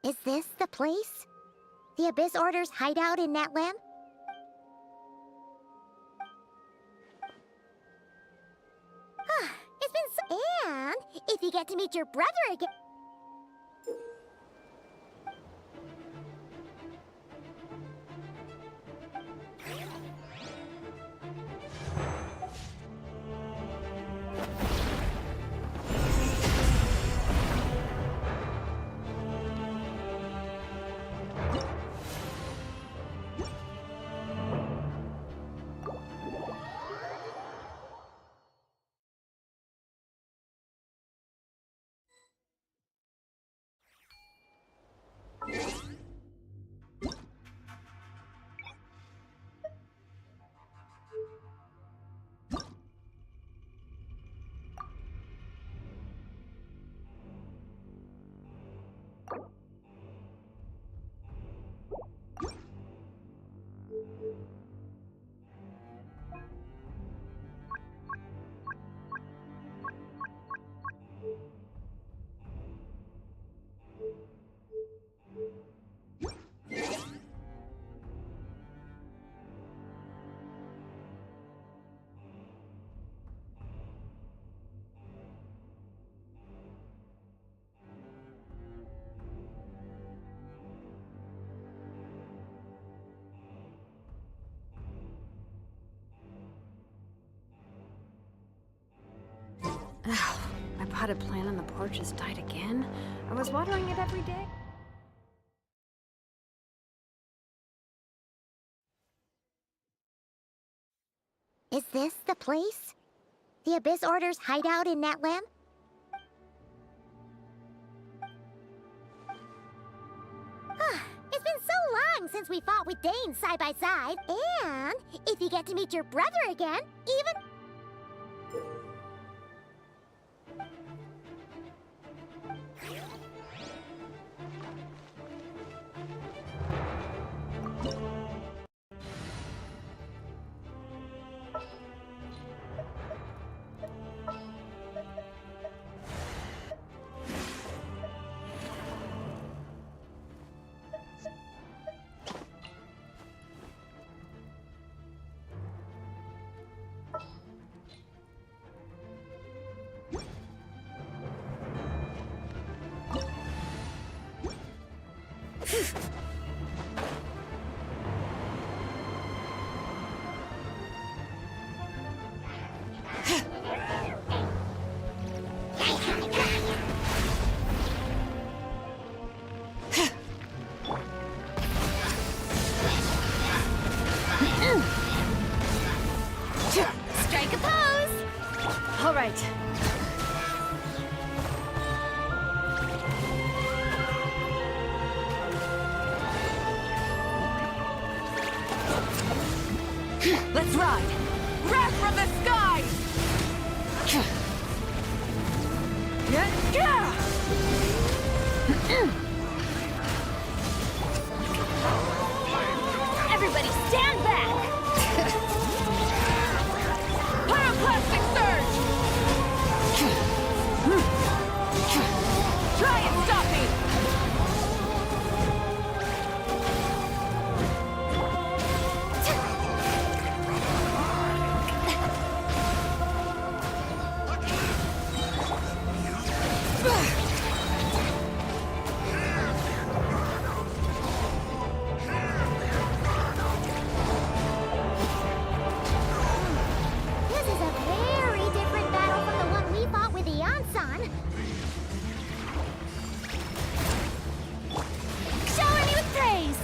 Is this the place? The Abyss Order's hideout in Natlam? It's been so... And if you get to meet your brother again... My potted plant on the porch has died again. I was watering it every day. Is this the place? The Abyss Order's hideout in Natlam? It's been so long since we fought with Dane side by side. And if you get to meet your brother again, even... Strike a pose! All right. Let's ride! Wrath from the skies! Everybody stand back! Pyroclastic surge! Try and stop me! This is a very different battle from the one we fought with the Ansan. Shower me with praise!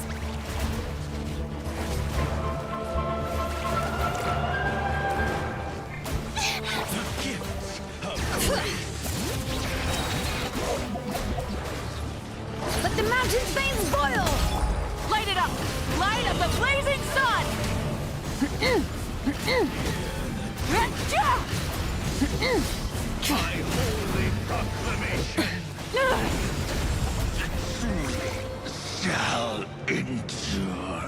Let the mountain's veins boil! Light it it up! Light of the blazing sun! My holy proclamation shall endure.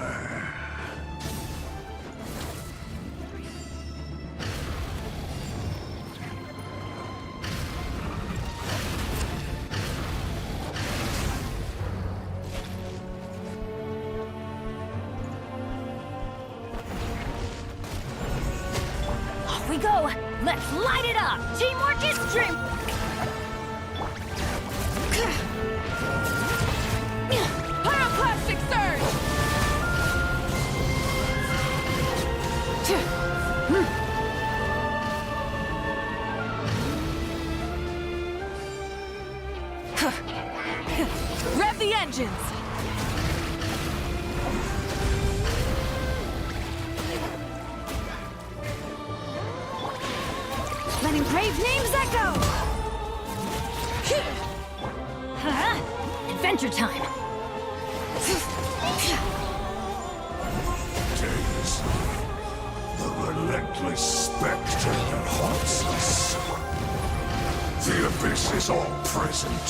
Off we go! Let's light it up! Teamwork is strength! Pyroclastic surge! Rev the engines! Letting brave names echo! Adventure time! Days, the relentless specter that haunts us. The abyss is all present.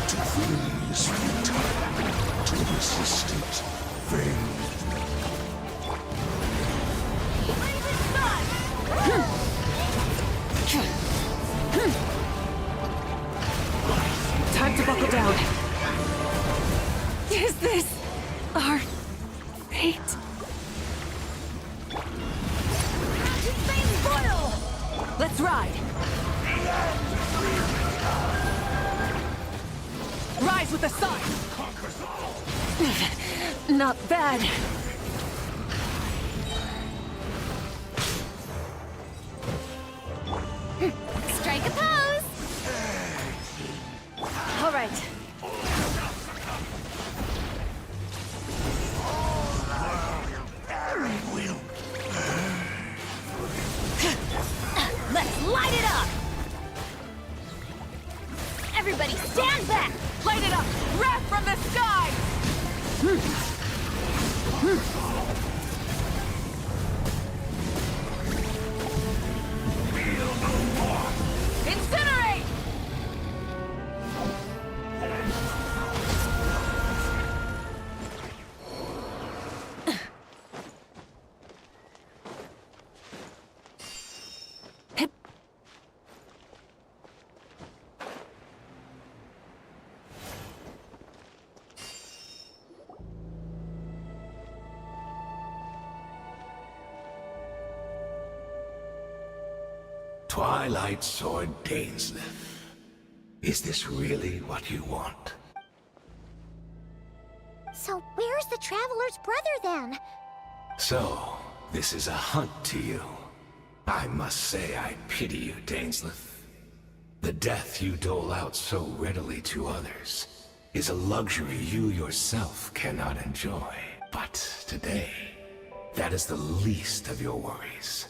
To flee is futile. To resist it, vain. Time to buckle down. Is this our fate? Let's ride. Rise with the sun. Not bad. Strike a pose! All right. Let's light it up! Everybody stand back! Light it up! Wrath from the sky! Incinerate! Twilight Sword Dainsleif. Is this really what you want? So where's the Traveler's brother then? So, this is a hunt to you. I must say I pity you, Dainsleif. The death you dole out so readily to others is a luxury you yourself cannot enjoy. But today, that is the least of your worries.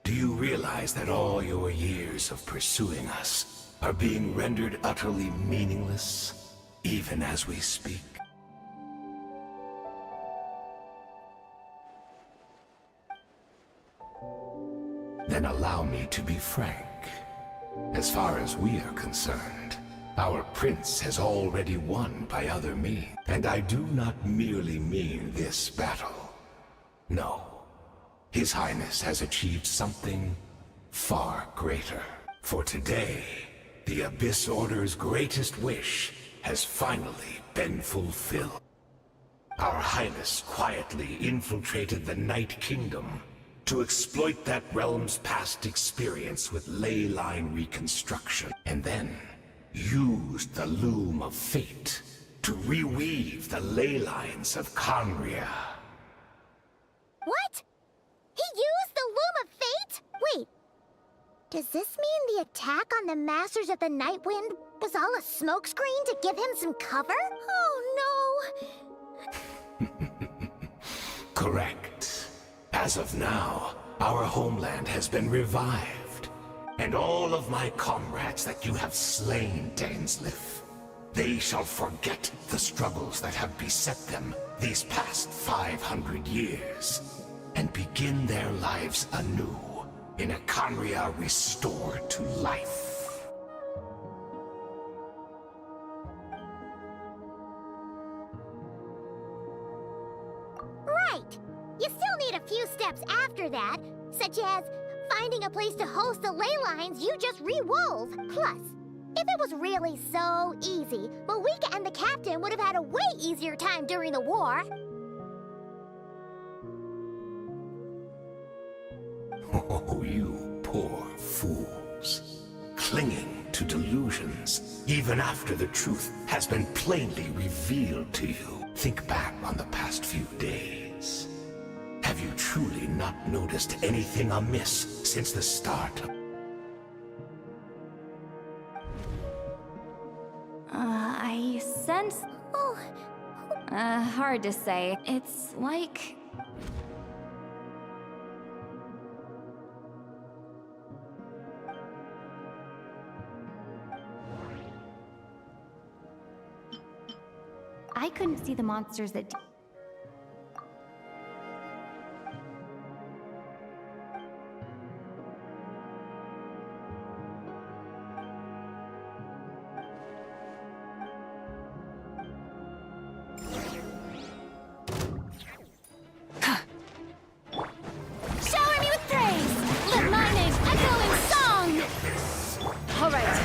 Do you realize that all your years of pursuing us are being rendered utterly meaningless, even as we speak? Then allow me to be frank. As far as we are concerned, our prince has already won by other means. And I do not merely mean this battle. No. His Highness has achieved something far greater. For today, the Abyss Order's greatest wish has finally been fulfilled. Our Highness quietly infiltrated the Night Kingdom to exploit that realm's past experience with ley line reconstruction, and then used the Loom of Fate to reweave the ley lines of Conria. What? He used the Loom of Fate? Wait. Does this mean the attack on the Masters of the Night Wind was all a smokescreen to give him some cover? Oh no! Correct. As of now, our homeland has been revived, and all of my comrades that you have slain, Dainsleif, They shall forget the struggles that have beset them these past 500 years, and begin their lives anew in a Khaenri'ah restored to life. Right! You still need a few steps after that, such as finding a place to host the ley lines you just re-wove. Plus, if it was really so easy, Malika and the captain would have had a way easier time during the war. Oh, you poor fools. Clinging to delusions, even after the truth has been plainly revealed to you. Think back on the past few days. Have you truly not noticed anything amiss since the start? I sense... Oh, hard to say. It's like... I couldn't see the monsters that... shower me with praise! Let my name echo in song! All right.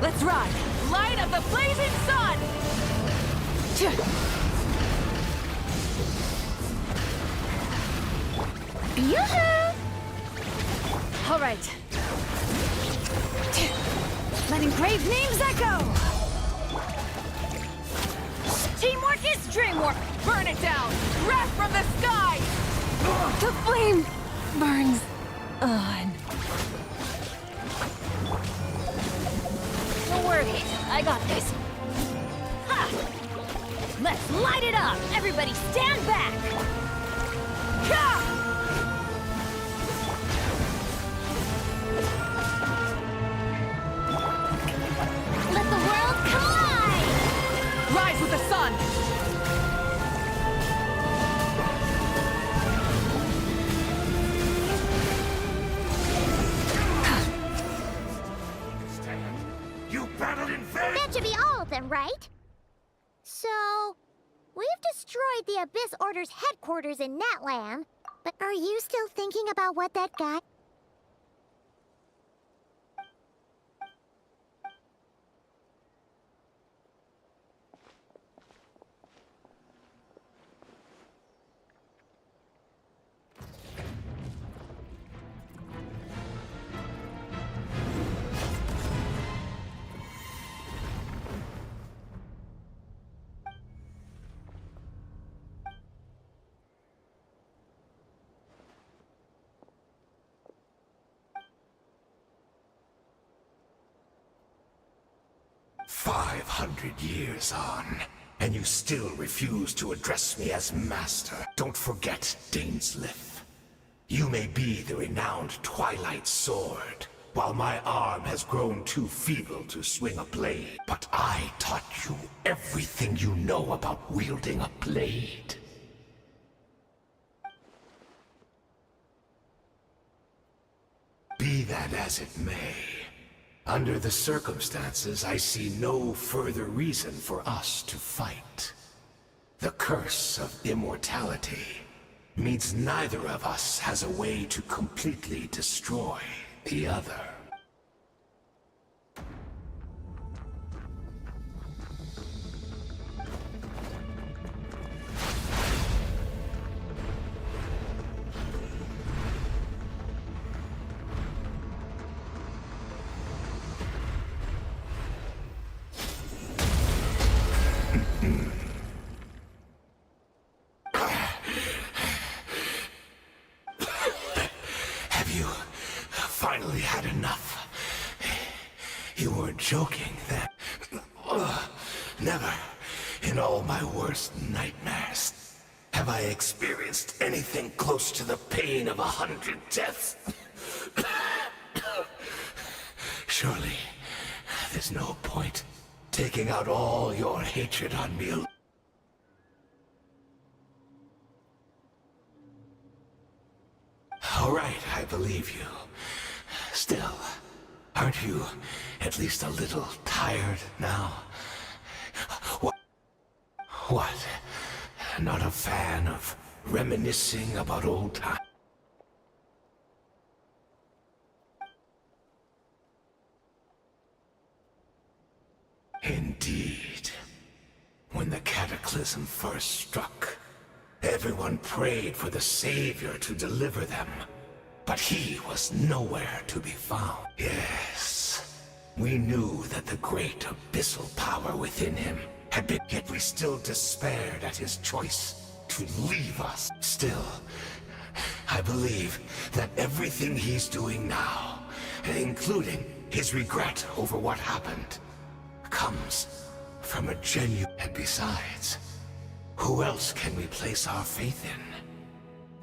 Let's ride! Light of the blazing sun! Yoo-hoo! All right. Letting brave names echo! Teamwork is dreamwork! Burn it down! Breath from the sky! The flame burns on. Don't worry, I got this. Ha! Let's light it up! Everybody stand back! Ha! Let the world collide! Rise with the sun! You battled in vain! That should be all of them, right? So, we've destroyed the Abyss Order's headquarters in Natlan, but are you still thinking about what that guy... "500 years on, and you still refuse to address me as master. Don't forget, Daneslith. You may be the renowned Twilight Sword, while my arm has grown too feeble to swing a blade. But I taught you everything you know about wielding a blade. Be that as it may, under the circumstances, I see no further reason for us to fight. The curse of immortality means neither of us has a way to completely destroy the other. Have you finally had enough? You weren't joking then. Never in all my worst nightmares have I experienced anything close to the pain of 100 deaths? Surely, there's no point taking out all your hatred on me. All right, I believe you. Still, aren't you at least a little tired now? What? Not a fan of reminiscing about old times? Indeed. When the cataclysm first struck, everyone prayed for the Savior to deliver them. But he was nowhere to be found. Yes, we knew that the great abyssal power within him had been, yet we still despaired at his choice to leave us. Still, I believe that everything he's doing now, including his regret over what happened, comes from a genuine... And besides, who else can we place our faith in?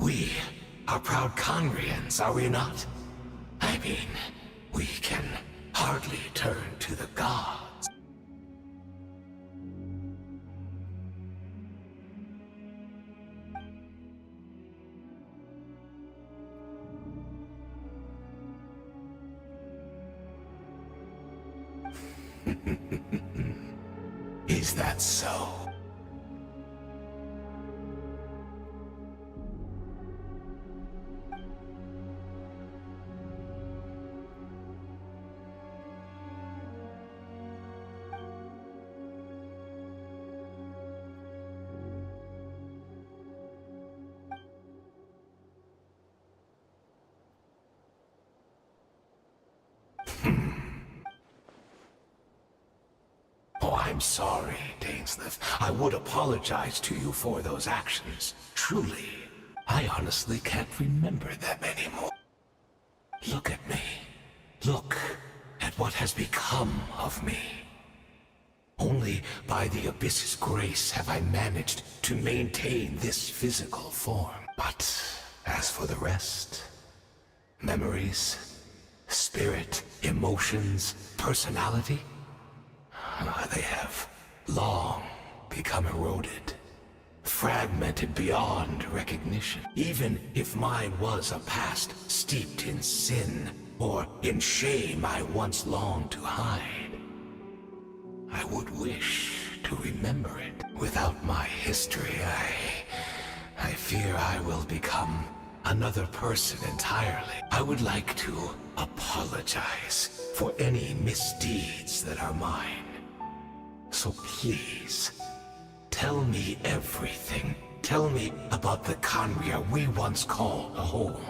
We are proud Conrians, are we not? I mean, we can hardly turn to the gods. Is that so? Oh, I'm sorry, Dainsleif. I would apologize to you for those actions. Truly, I honestly can't remember them anymore. Look at me. Look at what has become of me. Only by the Abyss's grace have I managed to maintain this physical form. But as for the rest, memories, spirit, emotions, personality, they have long become eroded, fragmented beyond recognition. Even if mine was a past steeped in sin, or in shame I once longed to hide, I would wish to remember it. Without my history, I fear I will become another person entirely. I would like to apologize for any misdeeds that are mine. So please, tell me everything. Tell me about the Conria we once called a home.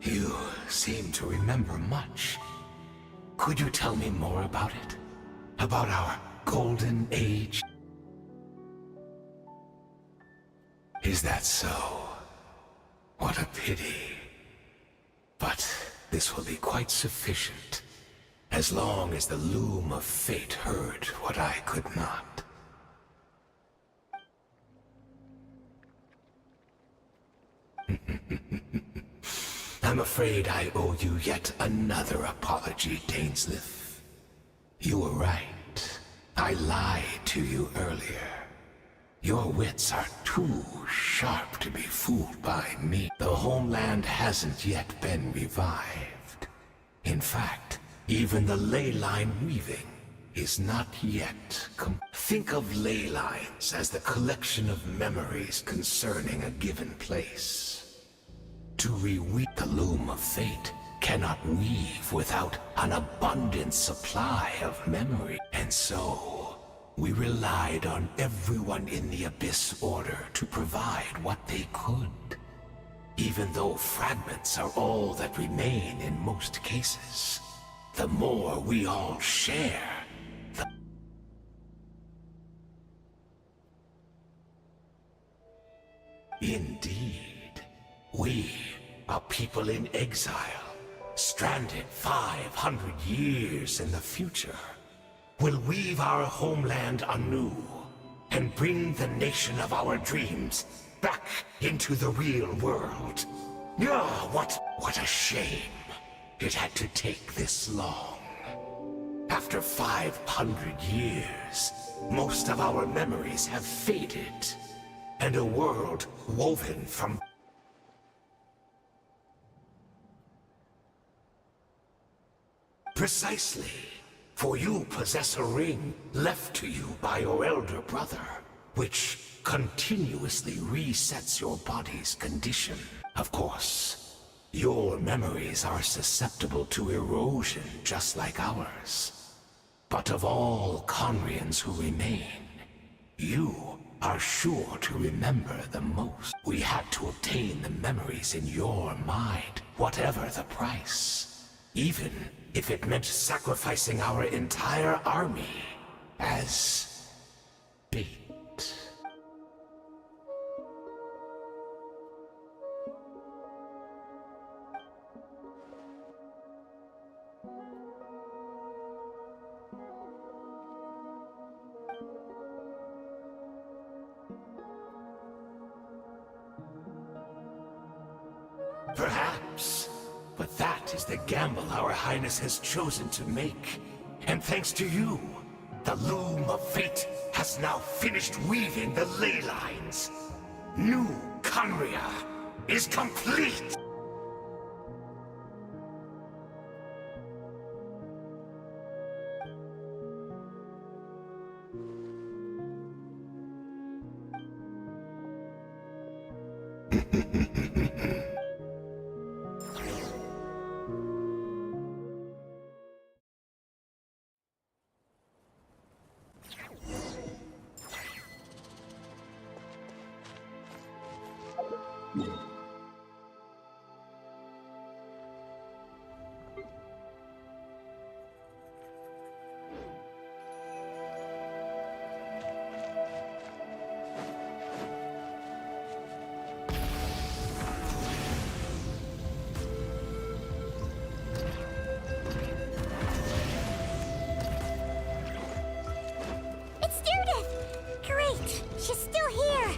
You seem to remember much. Could you tell me more about it? About our golden age? Is that so? What a pity. But this will be quite sufficient, as long as the loom of fate heard what I could not. I'm afraid I owe you yet another apology, Dainsleif. You were right. I lied to you earlier. Your wits are too sharp to be fooled by me. The homeland hasn't yet been revived. In fact, even the ley line weaving is not yet Think of ley lines as the collection of memories concerning a given place. To reweave the loom of fate cannot weave without an abundant supply of memory. And so, we relied on everyone in the Abyss Order to provide what they could. Even though fragments are all that remain in most cases. the more we all share. Indeed, we, a people in exile, stranded 500 years in the future, will weave our homeland anew and bring the nation of our dreams back into the real world. Ah, what a shame it had to take this long. After 500 years, most of our memories have faded, and a world woven from precisely, for you possess a ring left to you by your elder brother, which continuously resets your body's condition. Of course, your memories are susceptible to erosion just like ours. But of all Conrians who remain, you are sure to remember the most. We had to obtain the memories in your mind, whatever the price. Even if it meant sacrificing our entire army as bait. Perhaps. But that is the gamble our Highness has chosen to make. And thanks to you, the loom of fate has now finished weaving the ley lines. New Conria is complete! She's still here!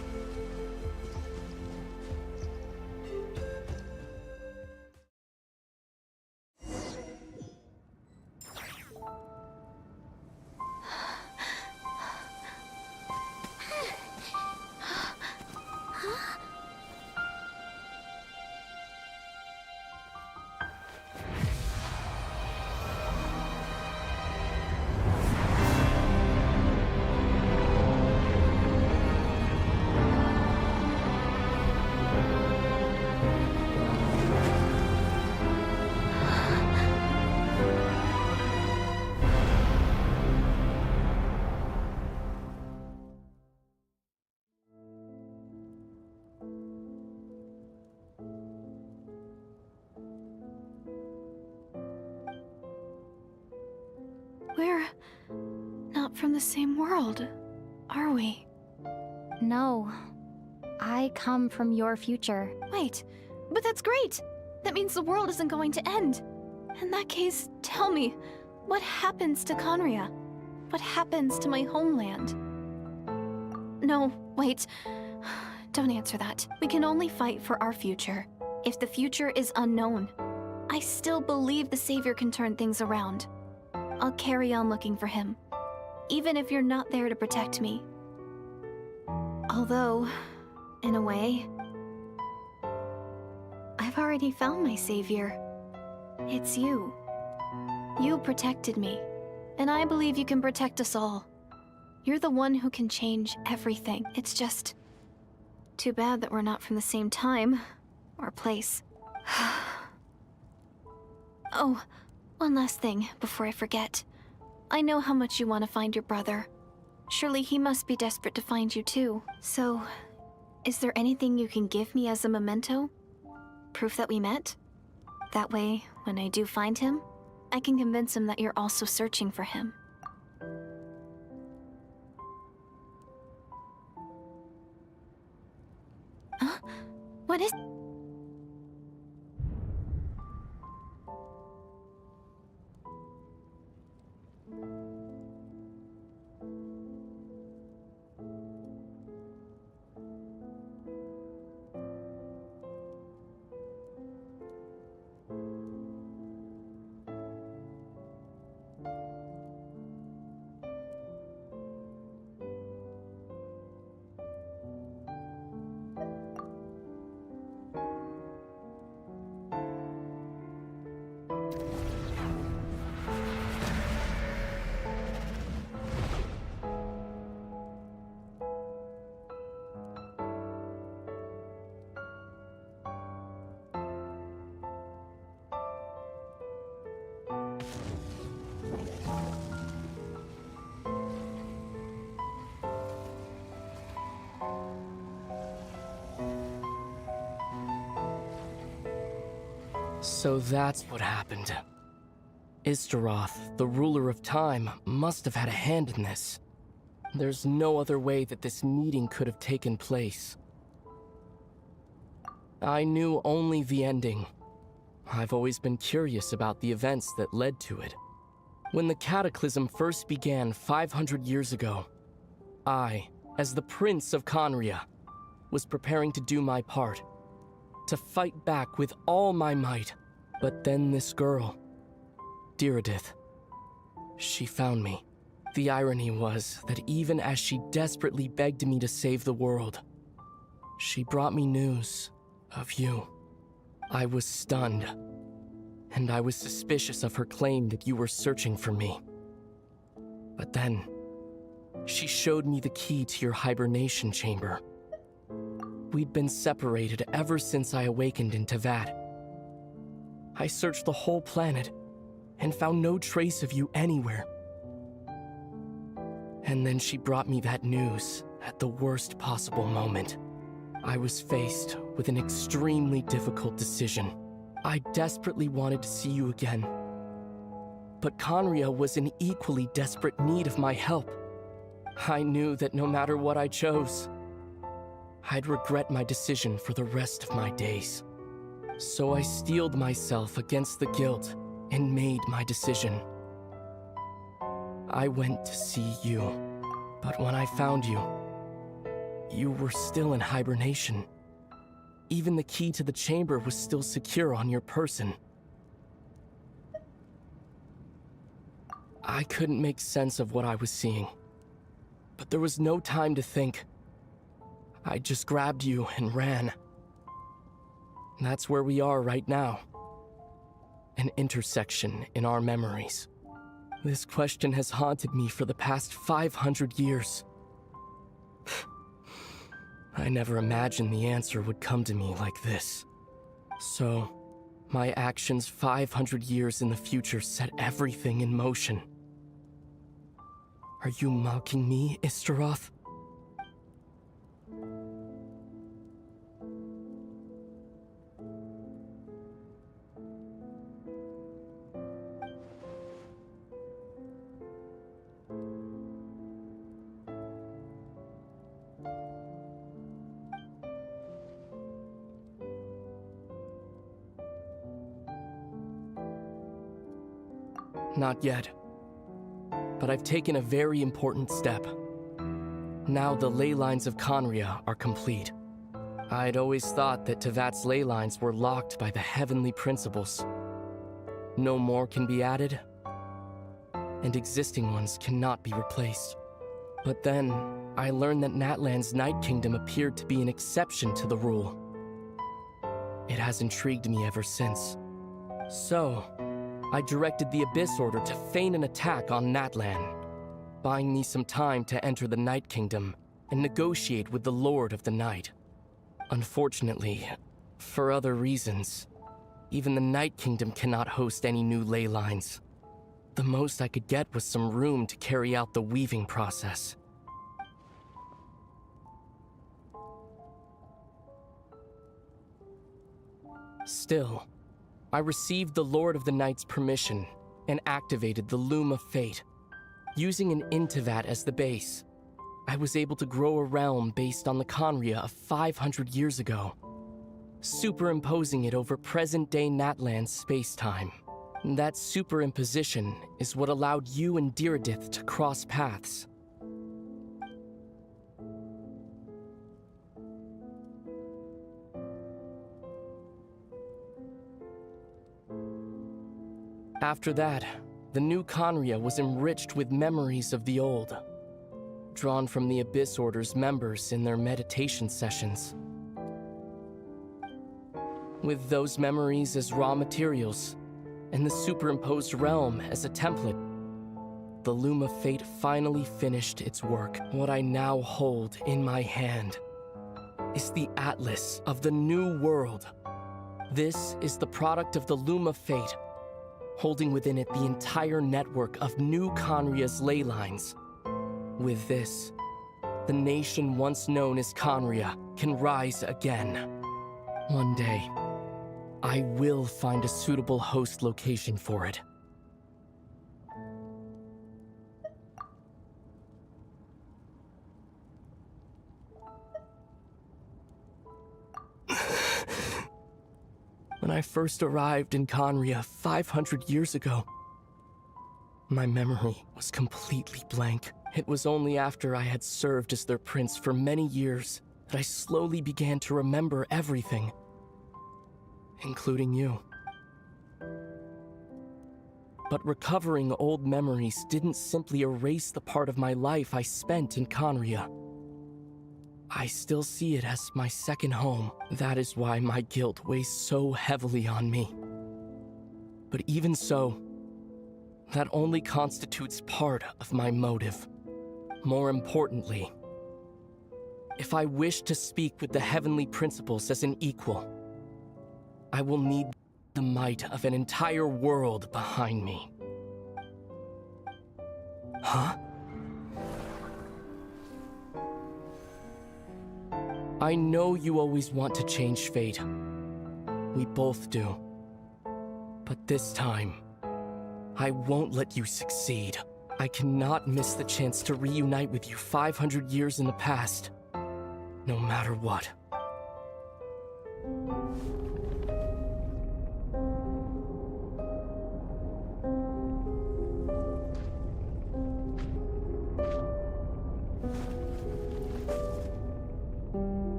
We're not from the same world, are we? No. I come from your future. Wait, but that's great! That means the world isn't going to end. In that case, tell me, what happens to Conria? What happens to my homeland? No, wait. Don't answer that. We can only fight for our future. If the future is unknown, I still believe the Savior can turn things around. I'll carry on looking for him, even if you're not there to protect me. Although, in a way, I've already found my savior. It's you. You protected me, and I believe you can protect us all. You're the one who can change everything. It's just too bad that we're not from the same time or place. Oh, one last thing before I forget. I know how much you want to find your brother. Surely he must be desperate to find you too. So, is there anything you can give me as a memento? Proof that we met? That way, when I do find him, I can convince him that you're also searching for him. Huh? What is... So that's what happened. Istaroth, the ruler of time, must have had a hand in this. There's no other way that this meeting could have taken place. I knew only the ending. I've always been curious about the events that led to it. When the cataclysm first began 500 years ago, I, as the Prince of Conria, was preparing to do my part, to fight back with all my might. But then this girl, Diridith, she found me. The irony was that even as she desperately begged me to save the world, she brought me news of you. I was stunned, and I was suspicious of her claim that you were searching for me. But then, she showed me the key to your hibernation chamber. We'd been separated ever since I awakened in Teyvat. I searched the whole planet and found no trace of you anywhere. And then she brought me that news at the worst possible moment. I was faced with an extremely difficult decision. I desperately wanted to see you again. But Conria was in equally desperate need of my help. I knew that no matter what I chose, I'd regret my decision for the rest of my days. So I steeled myself against the guilt and made my decision. I went to see you, but when I found you, you were still in hibernation. Even the key to the chamber was still secure on your person. I couldn't make sense of what I was seeing, but there was no time to think. I just grabbed you and ran. That's where we are right now. An intersection in our memories. This question has haunted me for the past 500 years. I never imagined the answer would come to me like this. So, my actions 500 years in the future set everything in motion. Are you mocking me, Istaroth? Not yet. But I've taken a very important step. Now the ley lines of Conria are complete. I'd always thought that Teyvat's ley lines were locked by the heavenly principles. No more can be added, and existing ones cannot be replaced. But then, I learned that Natlan's Night Kingdom appeared to be an exception to the rule. It has intrigued me ever since. So, I directed the Abyss Order to feign an attack on Natlan, buying me some time to enter the Night Kingdom and negotiate with the Lord of the Night. Unfortunately, for other reasons, even the Night Kingdom cannot host any new ley lines. The most I could get was some room to carry out the weaving process. Still, I received the Lord of the Night's permission and activated the Loom of Fate. Using an Intivat as the base, I was able to grow a realm based on the Conria of 500 years ago, superimposing it over present-day Natlan's space-time. That superimposition is what allowed you and Diridith to cross paths. After that, the new Conria was enriched with memories of the old, drawn from the Abyss Order's members in their meditation sessions. With those memories as raw materials, and the superimposed realm as a template, the Loom of Fate finally finished its work. What I now hold in my hand is the Atlas of the New World. This is the product of the Loom of Fate, holding within it the entire network of new Conria's ley lines. With this, the nation once known as Conria can rise again. One day, I will find a suitable host location for it. When I first arrived in Conria 500 years ago, my memory was completely blank. It was only after I had served as their prince for many years that I slowly began to remember everything, including you. But recovering old memories didn't simply erase the part of my life I spent in Conria. I still see it as my second home. That is why my guilt weighs so heavily on me. But even so, that only constitutes part of my motive. More importantly, if I wish to speak with the heavenly principles as an equal, I will need the might of an entire world behind me. Huh? I know you always want to change fate. We both do. But this time, I won't let you succeed. I cannot miss the chance to reunite with you 500 years in the past, no matter what.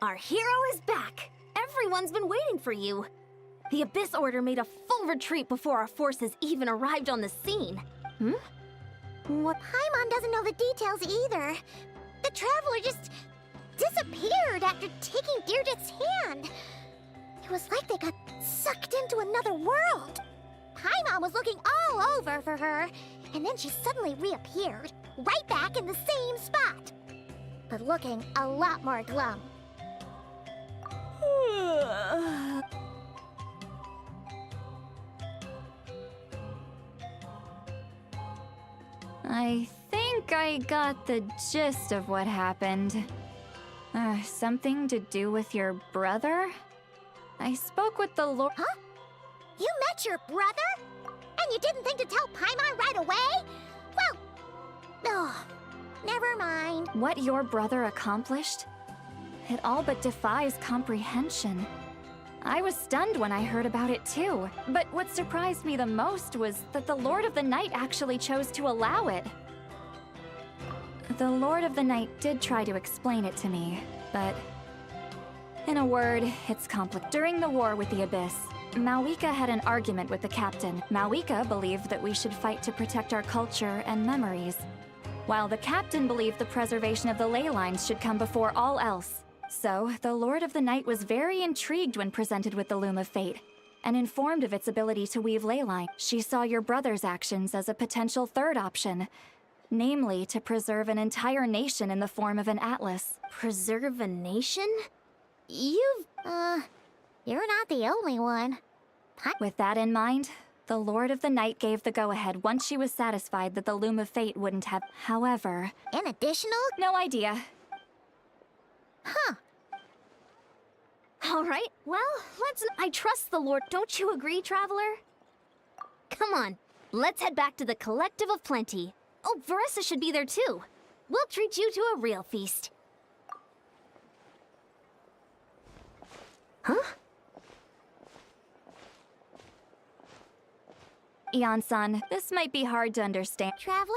Our hero is back! Everyone's been waiting for you! The Abyss Order made a full retreat before our forces even arrived on the scene. What? Paimon doesn't know the details either. The Traveler just disappeared after taking Deirdre's hand. It was like they got sucked into another world. Paimon was looking all over for her, and then she suddenly reappeared, right back in the same spot. But looking a lot more glum. I think I got the gist of what happened. Something to do with your brother? I spoke with the Lord. Huh? You met your brother? And you didn't think to tell Paimon right away? Well, Oh, never mind. What your brother accomplished? It all but defies comprehension. I was stunned when I heard about it too, but what surprised me the most was that the Lord of the Night actually chose to allow it. The Lord of the Night did try to explain it to me, but in a word, it's complicated. During the war with the Abyss, Malwika had an argument with the captain. Malwika believed that we should fight to protect our culture and memories, while the captain believed the preservation of the ley lines should come before all else. So, the Lord of the Night was very intrigued when presented with the Loom of Fate, and informed of its ability to weave ley line. She saw your brother's actions as a potential third option, namely to preserve an entire nation in the form of an atlas. Preserve a nation? You're not the only one. With that in mind, the Lord of the Night gave the go-ahead once she was satisfied that the Loom of Fate wouldn't have. However, An additional? no idea. Huh. All right, well, I trust the Lord. Don't you agree, Traveler? Come on, let's head back to the Collective of Plenty. Oh, Veressa should be there too. We'll treat you to a real feast. Huh? Eon-san, this might be hard to understand. Traveler?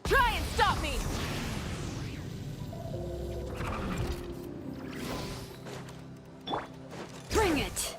Try and stop me! Bring it!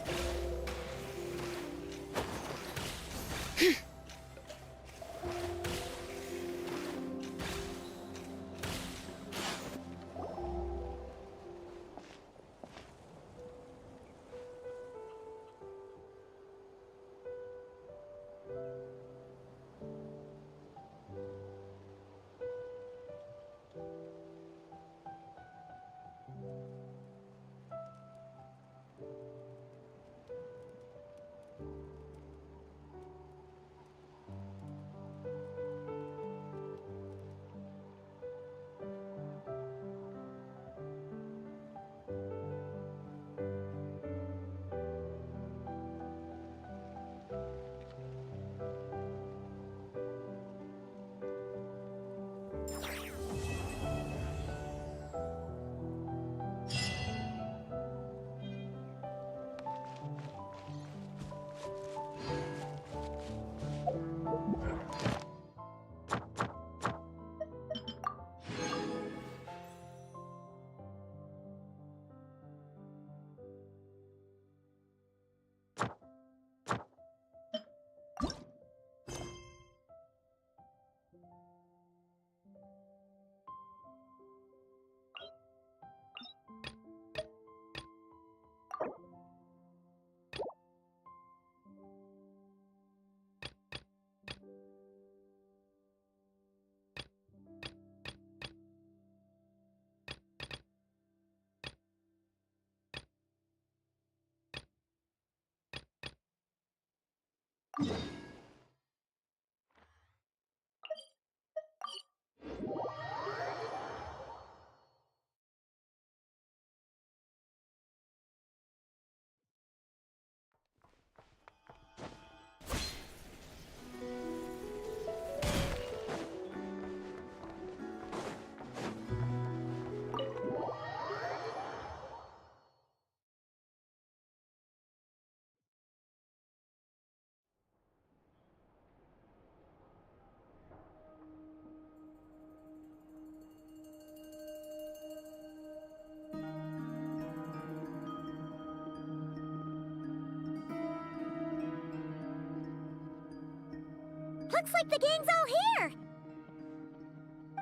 Looks like the gang's all here!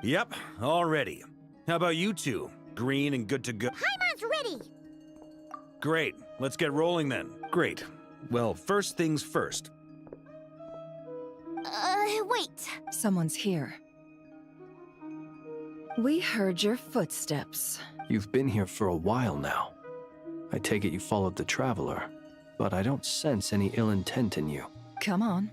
Yep, all ready. How about you two? Green and good to go? Paimon's ready! Great, let's get rolling then. Great. Well, first things first. Wait. Someone's here. We heard your footsteps. You've been here for a while now. I take it you followed the Traveler, but I don't sense any ill intent in you. Come on.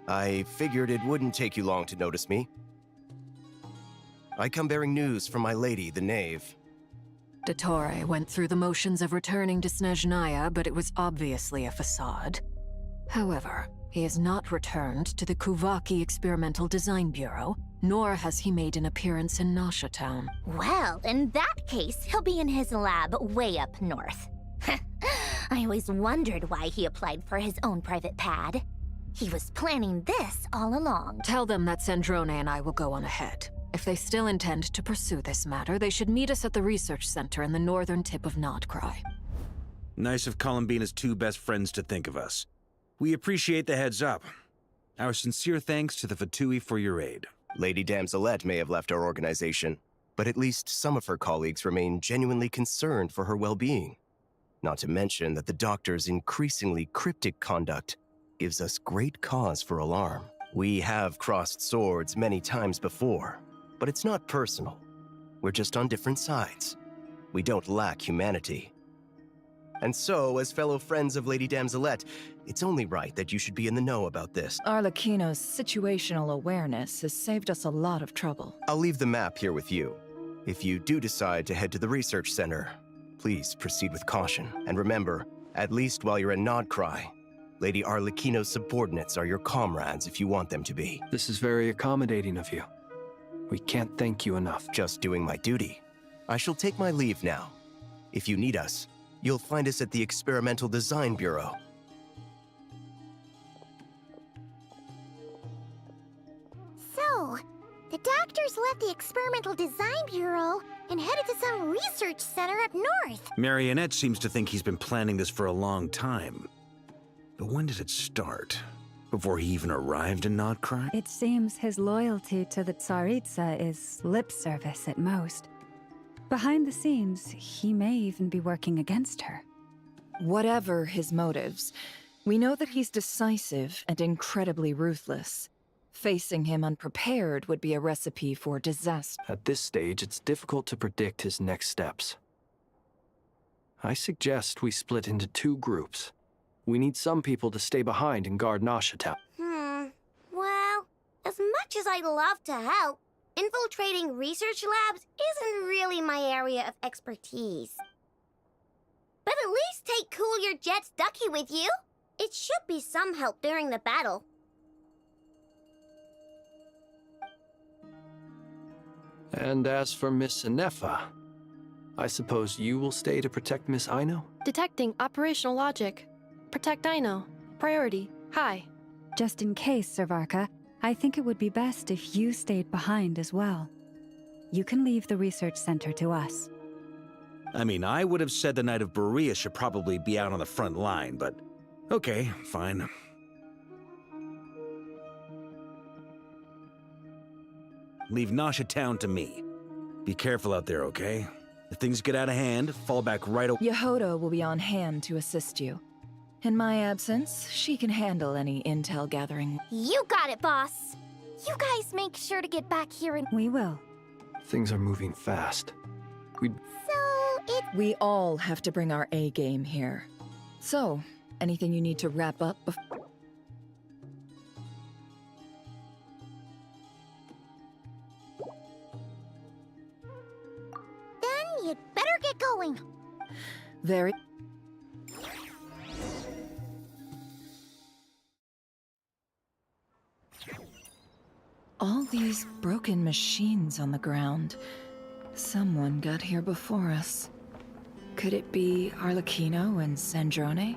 I figured it wouldn't take you long to notice me. I come bearing news from my lady, the Knave. Dottore went through the motions of returning to Snezhnaya, but it was obviously a facade. However, he has not returned to the Kuvaki Experimental Design Bureau, nor has he made an appearance in Nasha Town. Well, in that case, he'll be in his lab way up north. I always wondered why he applied for his own private pad. He was planning this all along. Tell them that Sandrone and I will go on ahead. If they still intend to pursue this matter, they should meet us at the research center in the northern tip of Notcry. Nice of Columbina's two best friends to think of us. We appreciate the heads up. Our sincere thanks to the Fatui for your aid. Lady Damselette may have left our organization, but at least some of her colleagues remain genuinely concerned for her well-being. Not to mention that the Doctor's increasingly cryptic conduct gives us great cause for alarm. We have crossed swords many times before, but it's not personal. We're just on different sides. We don't lack humanity. And so, as fellow friends of Lady Damselette, it's only right that you should be in the know about this. Arlecchino's situational awareness has saved us a lot of trouble. I'll leave the map here with you. If you do decide to head to the research center, please proceed with caution. And remember, at least while you're in Nodcry, Lady Arlecchino's subordinates are your comrades if you want them to be. This is very accommodating of you. We can't thank you enough. Just doing my duty. I shall take my leave now. If you need us, you'll find us at the Experimental Design Bureau. So, the doctors left the Experimental Design Bureau and headed to some research center up north. Marionette seems to think he's been planning this for a long time. But when did it start? Before he even arrived in Nodcry? It seems his loyalty to the Tsaritsa is lip service at most. Behind the scenes, he may even be working against her. Whatever his motives, we know that he's decisive and incredibly ruthless. Facing him unprepared would be a recipe for disaster. At this stage, it's difficult to predict his next steps. I suggest we split into 2 groups. We need some people to stay behind and guard Nasha Town. Well, as much as I'd love to help, infiltrating research labs isn't really my area of expertise. But at least take Cool Your Jet's Ducky with you. It should be some help during the battle. And as for Miss Inefa, I suppose you will stay to protect Miss Aino? Detecting operational logic. Protect Aino. Priority. High. Just in case, Servarka, I think it would be best if you stayed behind as well. You can leave the research center to us. I mean, I would have said the Knight of Berea should probably be out on the front line, but okay, fine. Leave Nasha Town to me. Be careful out there, okay? If things get out of hand, fall back right away. Yehoda will be on hand to assist you. In my absence, she can handle any intel gathering. You got it, boss. You guys make sure to get back here and... We will. Things are moving fast. We all have to bring our A game here. So, anything you need to wrap up before... Then you'd better get going. Very... All these broken machines on the ground. Someone got here before us. Could it be Arlecchino and Sandrone?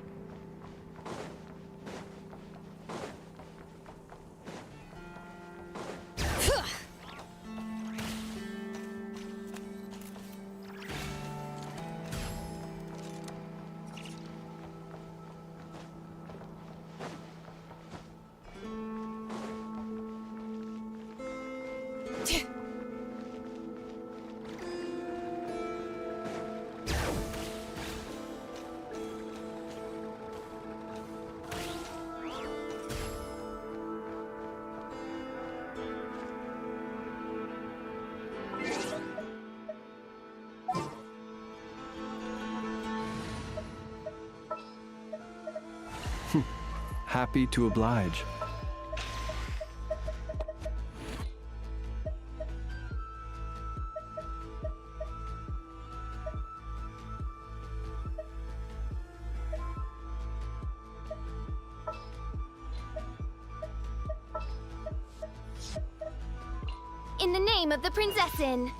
Happy to oblige. In the name of the Prinzessin.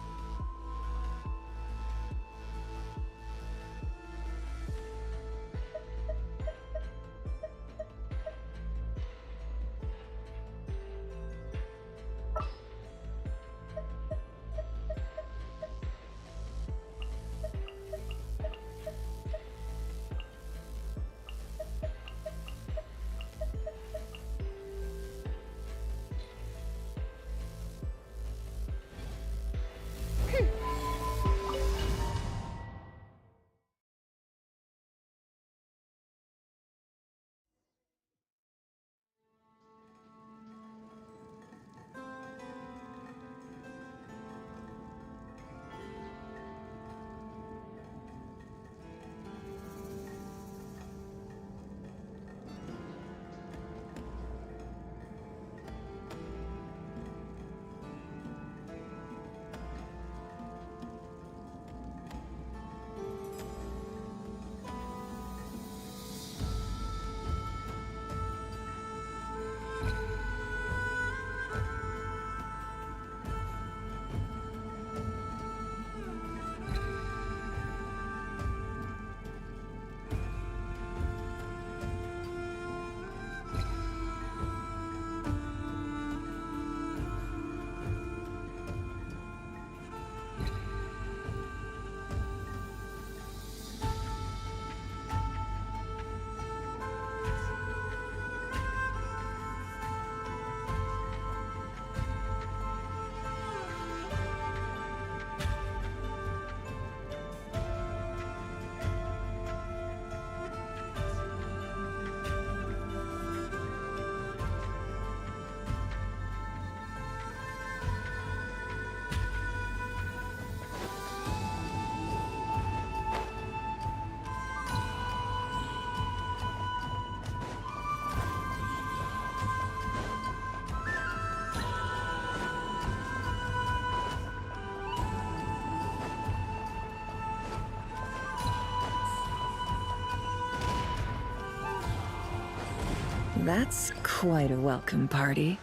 That's quite a welcome party.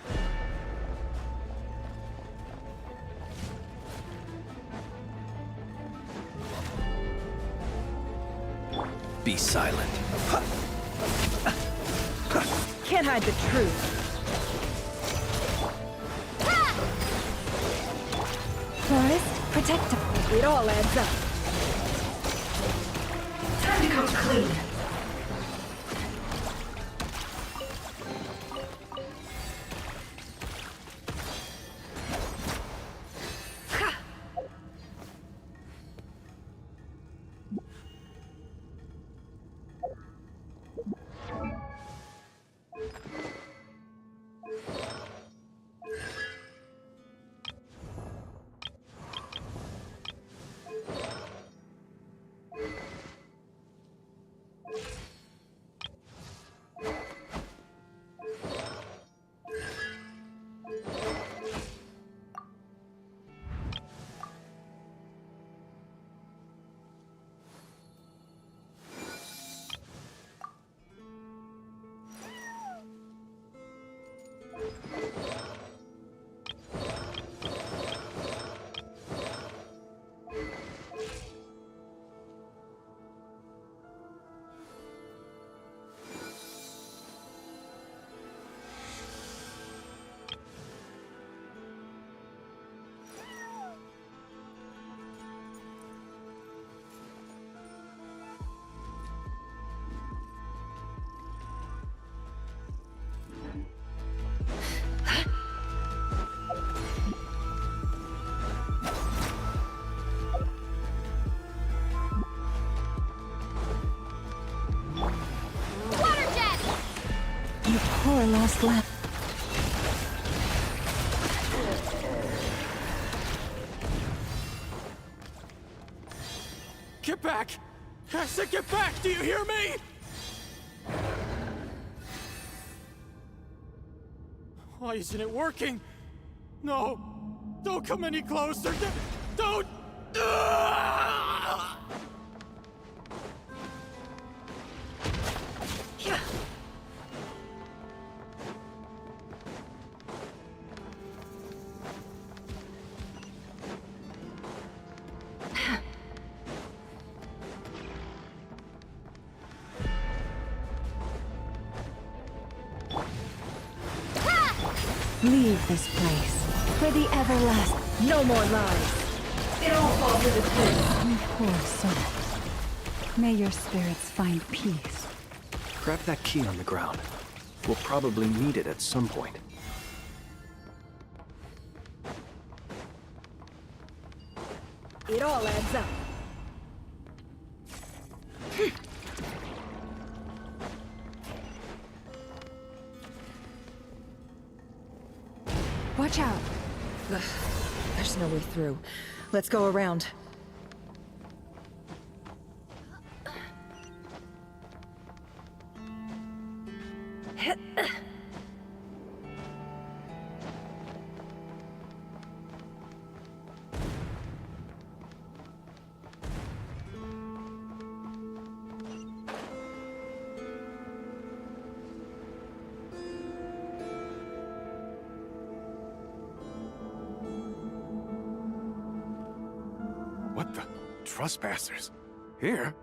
Be silent. Can't hide the truth. Forest, protect him. It all adds up. Time to come clean. Poor lost lamb. Get back! I said get back! Do you hear me? Why isn't it working? No! Don't come any closer! Don't! Leave this place for the everlasting. No more lies. It all falls into place. You poor soul. May your spirits find peace. Grab that key on the ground. We'll probably need it at some point. It all adds up. Watch out. Ugh, there's no way through. Let's go around. What the? Trespassers? Here?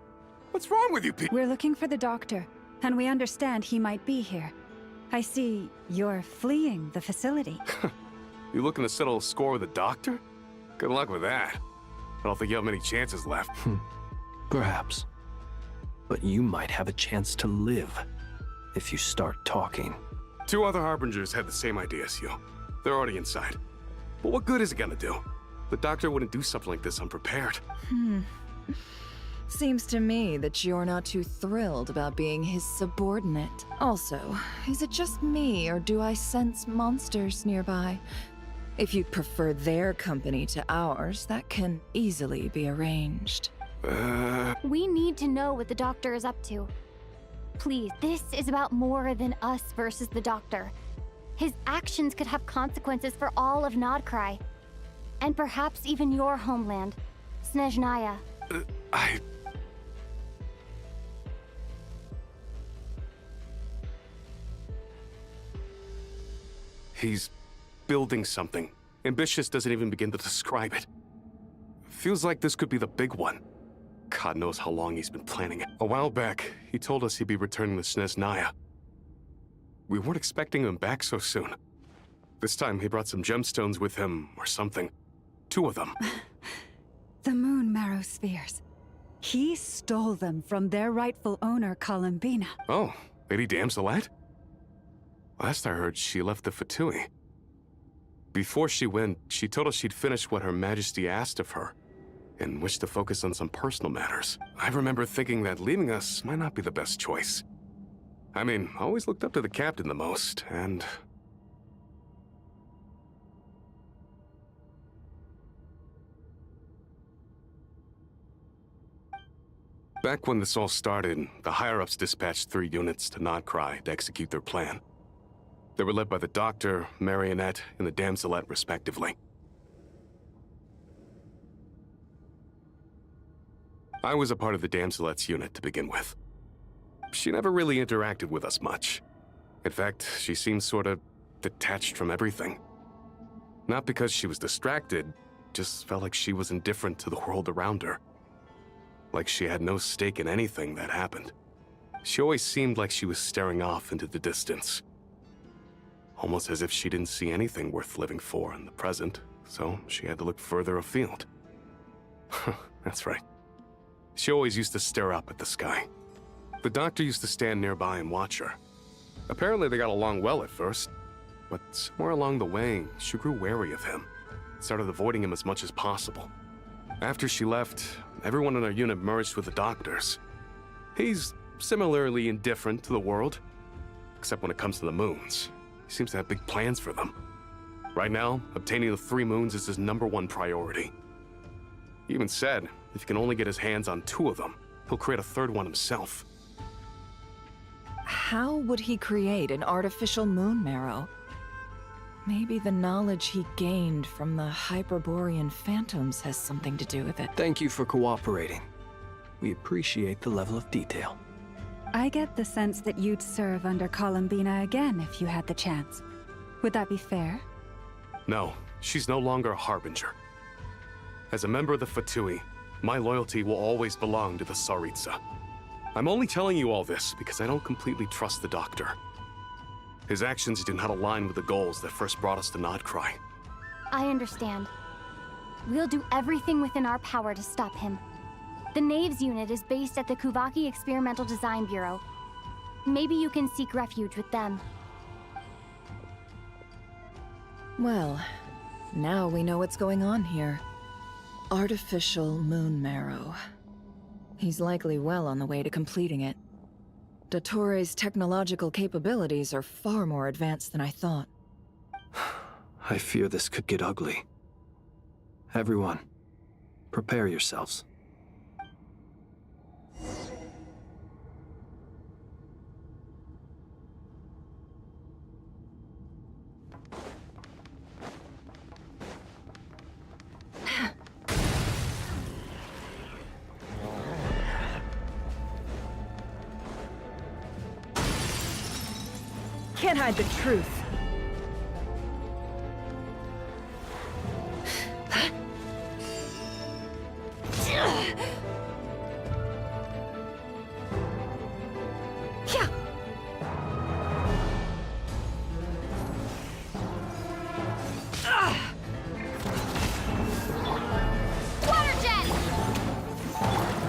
What's wrong with you people? We're looking for the doctor, and we understand he might be here. I see you're fleeing the facility. You looking to settle a score with the doctor? Good luck with that. I don't think you have many chances left. Perhaps. But you might have a chance to live if you start talking. 2 other Harbingers had the same idea as you. They're already inside. But what good is it gonna do? The doctor wouldn't do something like this unprepared. Seems to me that you're not too thrilled about being his subordinate. Also, is it just me, or do I sense monsters nearby? If you'd prefer their company to ours, that can easily be arranged. We need to know what the doctor is up to. Please, this is about more than us versus the doctor. His actions could have consequences for all of Nodcry. And perhaps even your homeland, Snezhnaya. He's building something. Ambitious doesn't even begin to describe it. Feels like this could be the big one. God knows how long he's been planning it. A while back, he told us he'd be returning to Snezhnaya. We weren't expecting him back so soon. This time, he brought some gemstones with him, or something. 2 of them. The moon marrow spheres. He stole them from their rightful owner, Columbina. Oh, Lady Damselette? Last I heard, she left the Fatui. Before she went, she told us she'd finished what Her Majesty asked of her, and wished to focus on some personal matters. I remember thinking that leaving us might not be the best choice. I mean, I always looked up to the captain the most, and... Back when this all started, the higher-ups dispatched 3 units to Nodcry to execute their plan. They were led by the Doctor, Marionette, and the Damselette, respectively. I was a part of the Damselette's unit to begin with. She never really interacted with us much. In fact, she seemed sort of detached from everything. Not because she was distracted, just felt like she was indifferent to the world around her. Like she had no stake in anything that happened. She always seemed like she was staring off into the distance. Almost as if she didn't see anything worth living for in the present, so she had to look further afield. That's right. She always used to stare up at the sky. The Doctor used to stand nearby and watch her. Apparently they got along well at first, but somewhere along the way, she grew wary of him. Started avoiding him as much as possible. After she left, everyone in our unit merged with the Doctor's. He's similarly indifferent to the world, except when it comes to the moons. He seems to have big plans for them. Right now, obtaining the 3 moons is his #1 priority. He even said, if he can only get his hands on 2 of them, he'll create a 3rd one himself. How would he create an artificial moon marrow? Maybe the knowledge he gained from the Hyperborean phantoms has something to do with it. Thank you for cooperating. We appreciate the level of detail. I get the sense that you'd serve under Columbina again if you had the chance. Would that be fair? No, she's no longer a Harbinger. As a member of the Fatui, my loyalty will always belong to the Tsaritsa. I'm only telling you all this because I don't completely trust the Doctor. His actions do not align with the goals that first brought us to Nodcry. I understand. We'll do everything within our power to stop him. The Knaves unit is based at the Kuvaki Experimental Design Bureau. Maybe you can seek refuge with them. Well, now we know what's going on here. Artificial moon marrow. He's likely well on the way to completing it. Dottore's technological capabilities are far more advanced than I thought. I fear this could get ugly. Everyone, prepare yourselves. Can't hide the truth.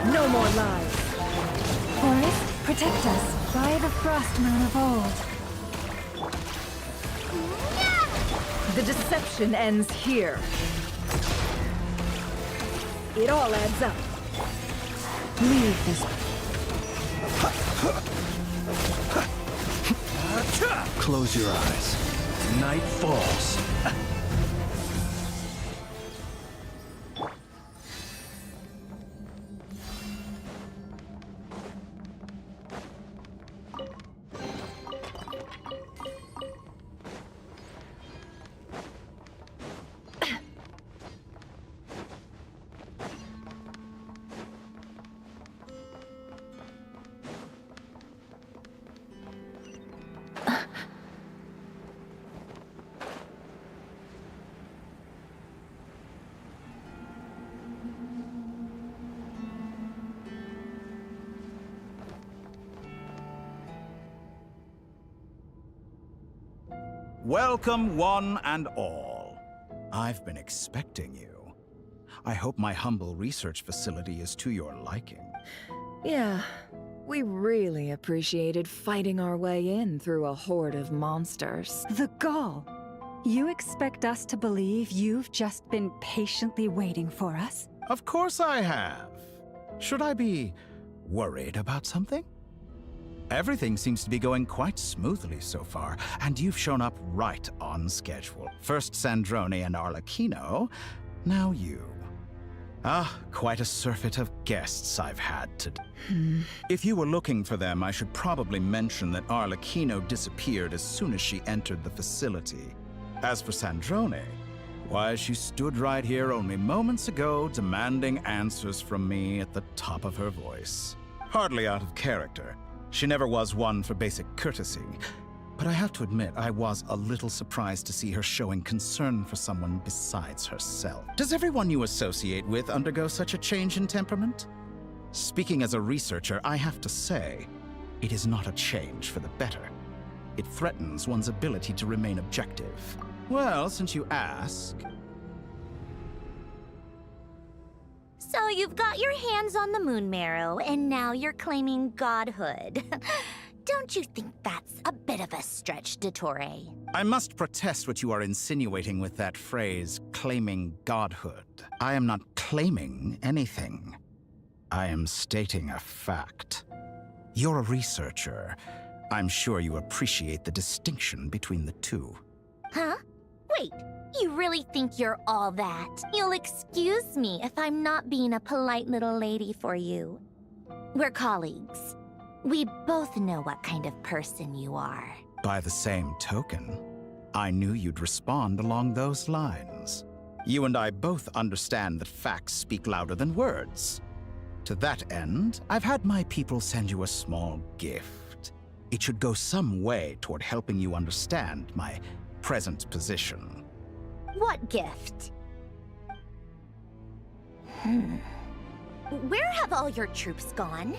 No more lies. Forest, protect us by the frost moon of old. The deception ends here. It all adds up. Leave this. Close your eyes. Night falls. Welcome, one and all. I've been expecting you. I hope my humble research facility is to your liking. Yeah, we really appreciated fighting our way in through a horde of monsters. The gall! You expect us to believe you've just been patiently waiting for us? Of course I have. Should I be worried about something? Everything seems to be going quite smoothly so far, and you've shown up right on schedule. First Sandrone and Arlecchino, now you. Quite a surfeit of guests I've had today. If you were looking for them, I should probably mention that Arlecchino disappeared as soon as she entered the facility. As for Sandrone, why, she stood right here only moments ago demanding answers from me at the top of her voice. Hardly out of character. She never was one for basic courtesy. But I have to admit, I was a little surprised to see her showing concern for someone besides herself. Does everyone you associate with undergo such a change in temperament? Speaking as a researcher, I have to say, it is not a change for the better. It threatens one's ability to remain objective. Well, since you ask... So you've got your hands on the moon marrow, and now you're claiming godhood. Don't you think that's a bit of a stretch, Dottore? I must protest what you are insinuating with that phrase, claiming godhood. I am not claiming anything. I am stating a fact. You're a researcher. I'm sure you appreciate the distinction between the two. Huh? Wait, you really think you're all that? You'll excuse me if I'm not being a polite little lady for you. We're colleagues. We both know what kind of person you are. By the same token, I knew you'd respond along those lines. You and I both understand that facts speak louder than words. To that end, I've had my people send you a small gift. It should go some way toward helping you understand my present position. What gift? Where have all your troops gone?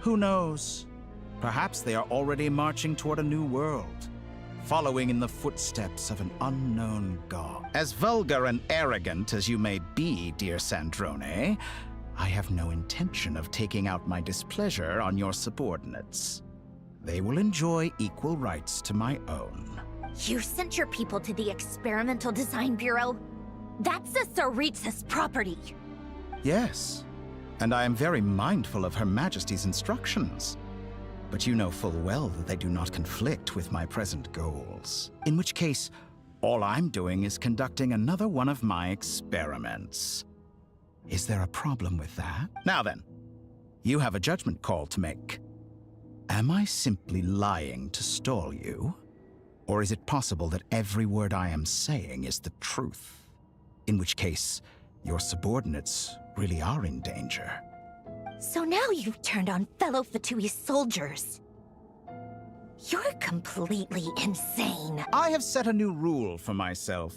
Who knows? Perhaps they are already marching toward a new world, following in the footsteps of an unknown god. As vulgar and arrogant as you may be, dear Sandrone, I have no intention of taking out my displeasure on your subordinates. They will enjoy equal rights to my own. You sent your people to the Experimental Design Bureau? That's the Tsaritsa's property. Yes, and I am very mindful of Her Majesty's instructions. But you know full well that they do not conflict with my present goals. In which case, all I'm doing is conducting another one of my experiments. Is there a problem with that? Now then, you have a judgment call to make. Am I simply lying to stall you? Or is it possible that every word I am saying is the truth? In which case, your subordinates really are in danger. So now you've turned on fellow Fatui soldiers. You're completely insane. I have set a new rule for myself.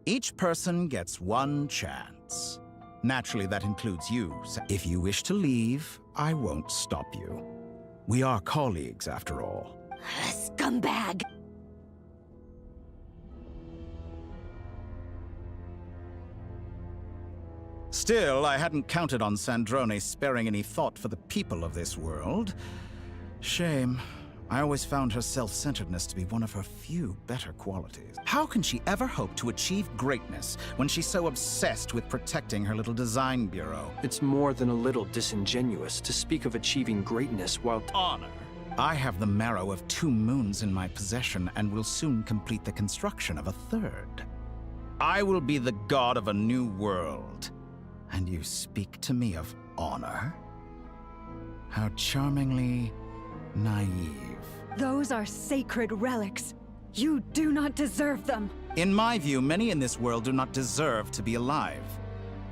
Each person gets one chance. Naturally, that includes you. If you wish to leave, I won't stop you. We are colleagues, after all. Scumbag! Still, I hadn't counted on Sandrone sparing any thought for the people of this world. Shame. I always found her self-centeredness to be one of her few better qualities. How can she ever hope to achieve greatness when she's so obsessed with protecting her little design bureau? It's more than a little disingenuous to speak of achieving greatness while... Honor. I have the marrow of 2 moons in my possession and will soon complete the construction of a 3rd. I will be the god of a new world. And you speak to me of honor? How charmingly naive. Those are sacred relics. You do not deserve them. In my view, many in this world do not deserve to be alive.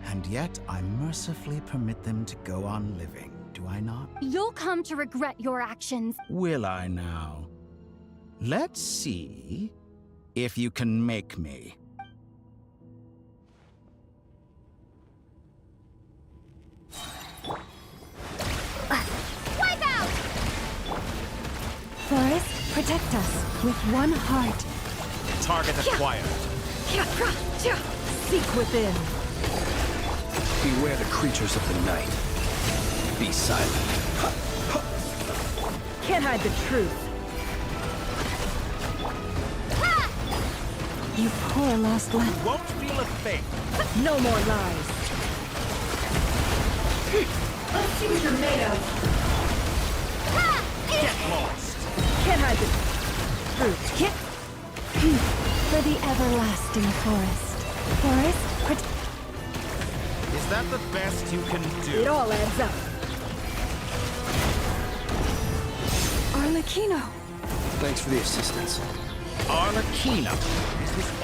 And yet, I mercifully permit them to go on living, do I not? You'll come to regret your actions. Will I now? Let's see if you can make me. Wipe out! Forest, protect us with one heart. Target acquired. Seek within. Beware the creatures of the night. Be silent. Can't hide the truth. You poor lost lamb. Won't feel a thing. No more lies. Let's see what you're made of. Get lost. Can't hide the truth. For the everlasting forest. Forest, Is that the best you can do? It all adds up. Arlecchino. Thanks for the assistance. Arlecchino.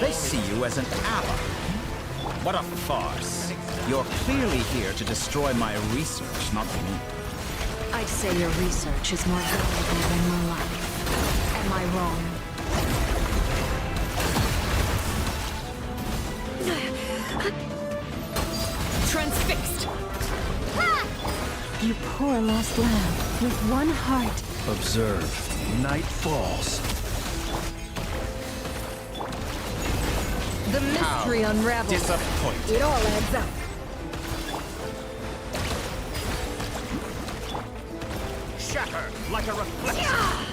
They see you as an ally. What a farce. You're clearly here to destroy my research, not me. I'd say your research is more valuable than your life. Am I wrong? Transfixed. You poor lost lamb. With one heart. Observe. Night falls. The mystery unravels. Disappointed. It all adds up. Shatter like a reflection.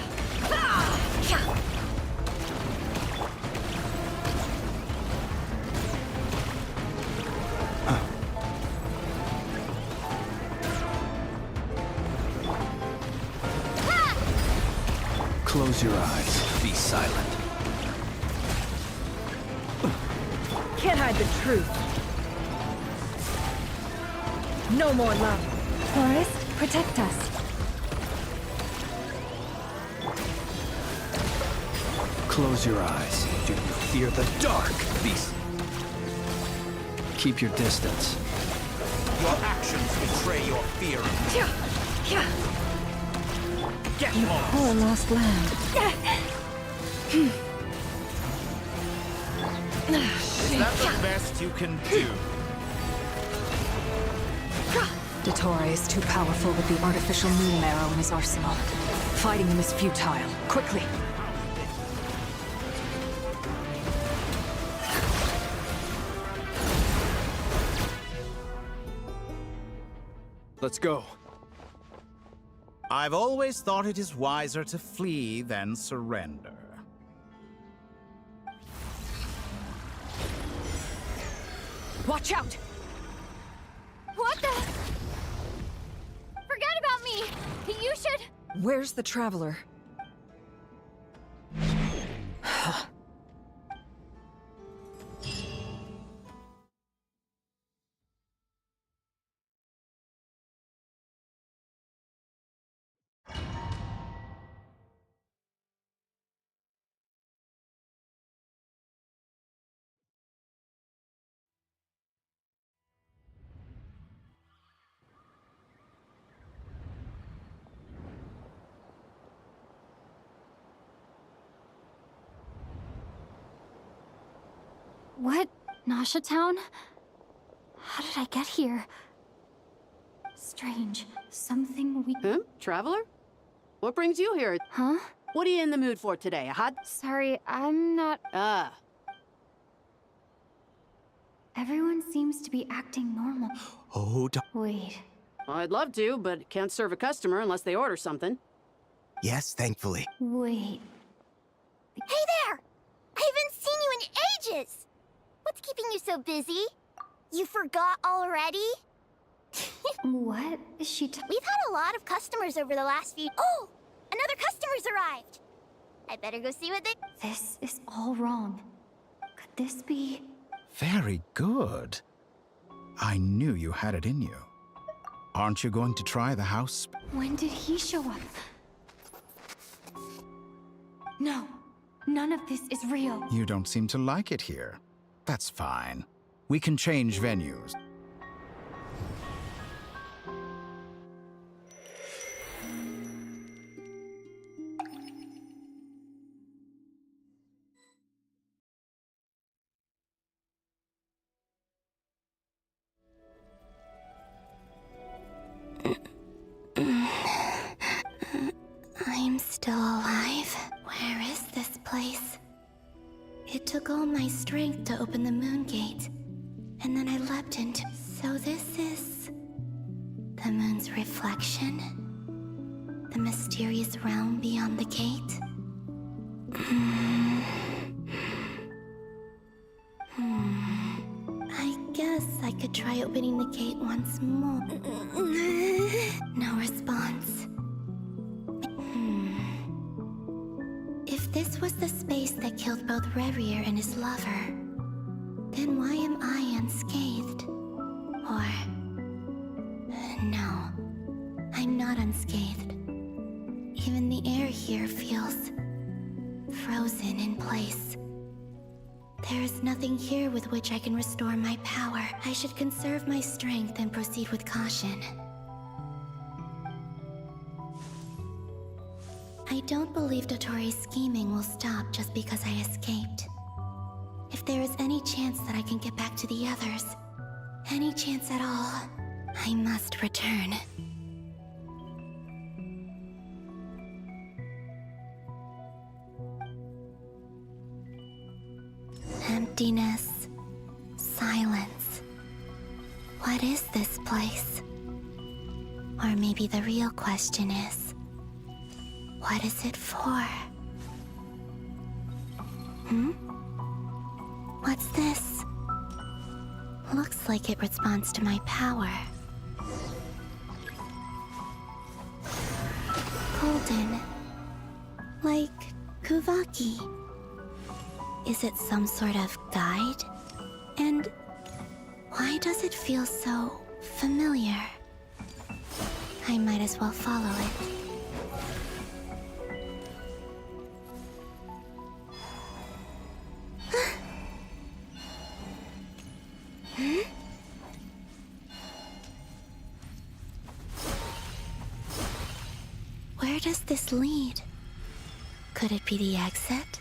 Close your eyes. Be silent. Can't hide the truth. No more love. Forest, protect us. Close your eyes. Do you fear the dark? Keep your distance. Your actions betray your fear of me. Get You lost. poor lost lamb. Is that the best you can do? Dottore is too powerful with the artificial moon marrow in his arsenal. Fighting him is futile. Quickly! Let's go. I've always thought it is wiser to flee than surrender. Watch out! What the? Forget about me! You should... Where's the traveler? What? Nasha Town? How did I get here? Strange. Something we... Traveler? What brings you here? Huh? What are you in the mood for today, a hot... Sorry, I'm not... Ah. Everyone seems to be acting normal. Oh, Wait. I'd love to, but can't serve a customer unless they order something. yes, thankfully. Wait. Hey there! I haven't seen you in ages! What's keeping you so busy? You forgot already? What is she We've had a lot of customers over the last few... Oh! Another customer's arrived! I better go see what they... This is all wrong. Could this be... Very good. I knew you had it in you. Aren't you going to try the house? When did he show up? No. None of this is real. You don't seem to like it here. That's fine. We can change venues. I'm still alive. Where is this place? It took all my strength to open the moon gate, and then I leapt into... So this is... the moon's reflection? The mysterious realm beyond the gate? I guess I could try opening the gate once more. No response. If this was the space that killed both Revier and his lover, then why am I unscathed? Or... no, I'm not unscathed. Even the air here feels... frozen in place. There is nothing here with which I can restore my power. I should conserve my strength and proceed with caution. I don't believe Dotori's scheming will stop just because I escaped. If there is any chance that I can get back to the others, any chance at all, I must return. Emptiness, silence. What is this place? Or maybe the real question is, what is it for? What's this? Looks like it responds to my power. Golden. Like Kuvaki. Is it some sort of guide? And why does it feel so familiar? I might as well follow it. Where does this lead? Could it be the exit?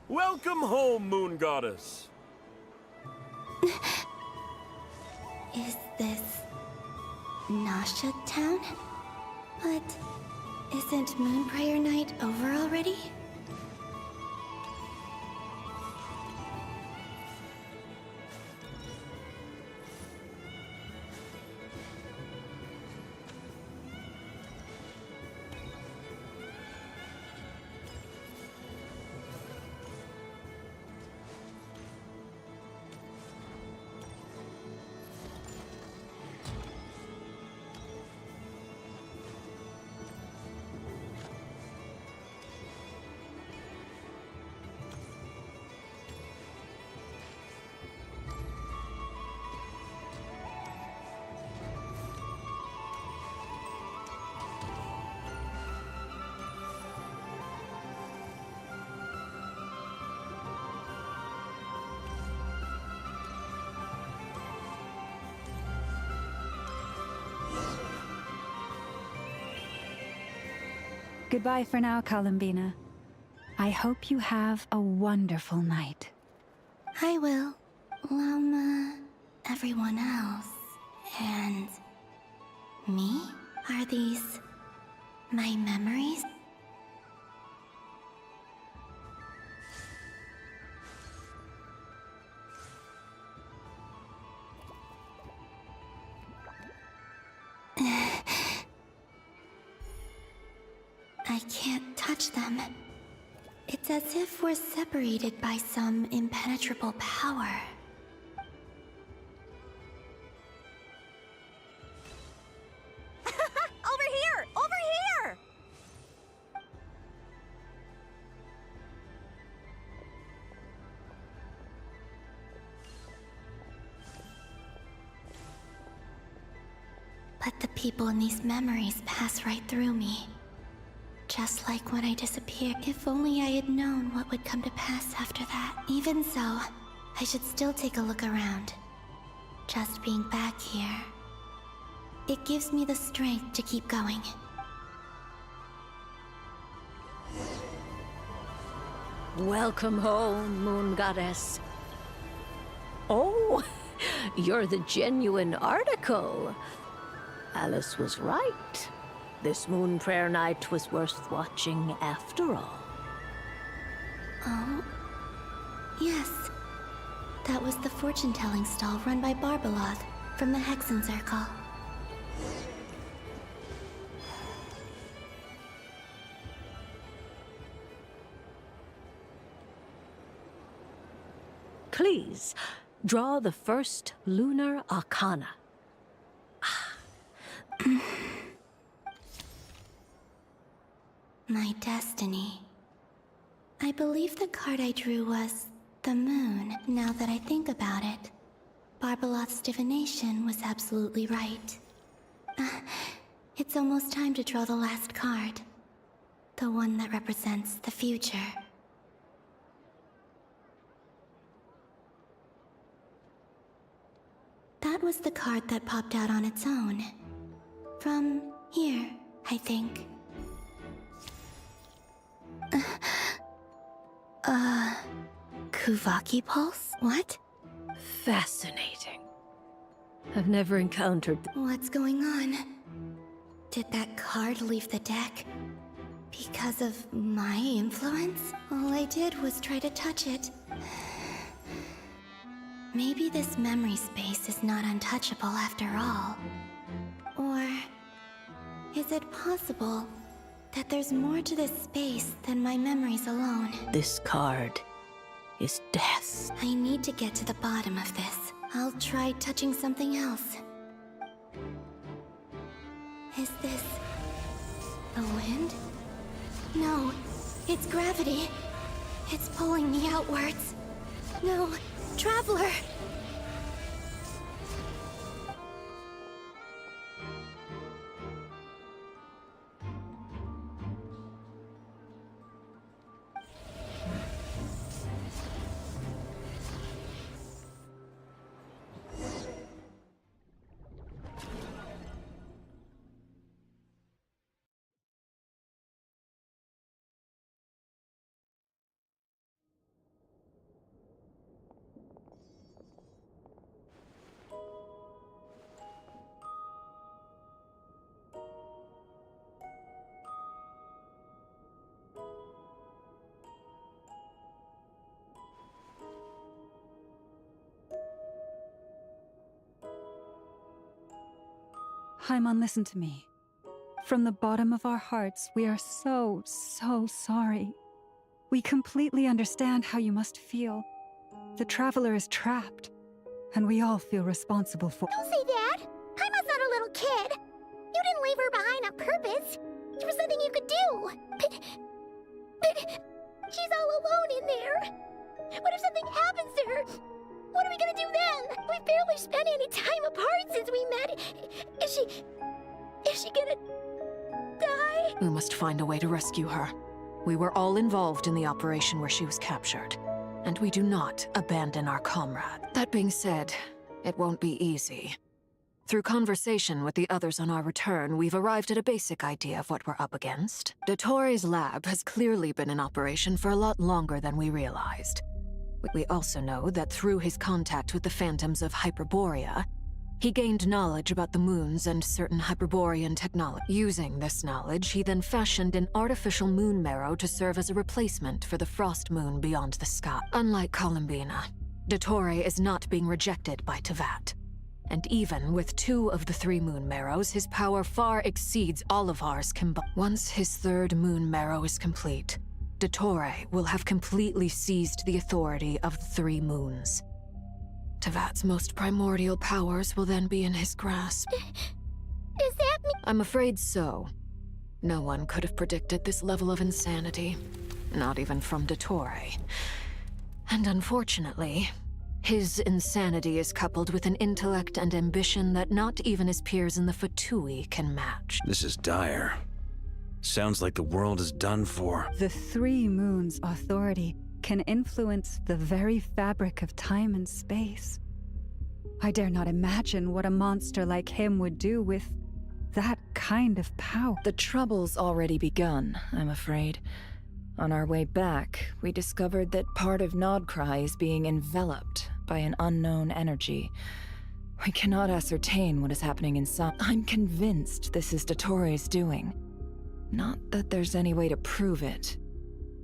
Welcome home, Moon Goddess. Is this... Nasha Town? But... isn't Moonbriar Night over already? Goodbye for now, Columbina. I hope you have a wonderful night. I will. Llama, everyone else, and... me? Are these... my memories? I can't touch them. It's as if we're separated by some impenetrable power. Over here! Over here! But the people in these memories pass right through me. Just like when I disappeared. If only I had known what would come to pass after that. Even so, I should still take a look around. Just being back here, it gives me the strength to keep going. Welcome home, Moon Goddess. Oh, you're the genuine article. Alice was right. This Moon Prayer Night was worth watching after all. Oh, yes. That was the fortune-telling stall run by Barbeloth from the Hexen Circle. Please, draw the first lunar arcana. My destiny. I believe the card I drew was the moon, now that I think about it. Barbeloth's divination was absolutely right. It's almost time to draw the last card. The one that represents the future. That was the card that popped out on its own. From here, I think. Kuvaki Pulse? What? Fascinating. I've never encountered... What's going on? Did that card leave the deck? Because of my influence? All I did was try to touch it. Maybe this memory space is not untouchable after all. Or is it possible that there's more to this space than my memories alone? This card is death. I need to get to the bottom of this. I'll try touching something else. Is this the wind? No, it's gravity. It's pulling me outwards. No, Traveler! Haimon, listen to me. From the bottom of our hearts, we are so sorry. We completely understand how you must feel. The Traveler is trapped, and we all feel responsible for— Don't say that! Haimon's not a little kid! You didn't leave her behind on purpose! There was nothing you could do! But she's all alone in there! What if something happens to her? What are we gonna do then? We've barely spent any time apart since we met. Is she gonna die? We must find a way to rescue her. We were all involved in the operation where she was captured, and we do not abandon our comrade. That being said, it won't be easy. Through conversation with the others on our return, we've arrived at a basic idea of what we're up against. Dottore lab has clearly been in operation for a lot longer than we realized. We also know that through his contact with the phantoms of Hyperborea, he gained knowledge about the moons and certain Hyperborean technology. Using this knowledge, he then fashioned an artificial moon marrow to serve as a replacement for the frost moon beyond the sky. Unlike Columbina, Dottore is not being rejected by Teyvat. And even with 2 of the 3 moon marrows, his power far exceeds all of ours combined. Once his 3rd moon marrow is complete, Dottore will have completely seized the authority of the 3 moons. Teyvat's most primordial powers will then be in his grasp. Does that mean— I'm afraid so. No one could have predicted this level of insanity. Not even from Dottore. And unfortunately, his insanity is coupled with an intellect and ambition that not even his peers in the Fatui can match. This is dire. Sounds like the world is done for. The 3 moons' authority can influence the very fabric of time and space. I dare not imagine what a monster like him would do with that kind of power. The trouble's already begun, I'm afraid. On our way back, we discovered that part of Nodcry is being enveloped by an unknown energy. We cannot ascertain what is happening inside. I'm convinced this is Dottoro's doing. Not that there's any way to prove it.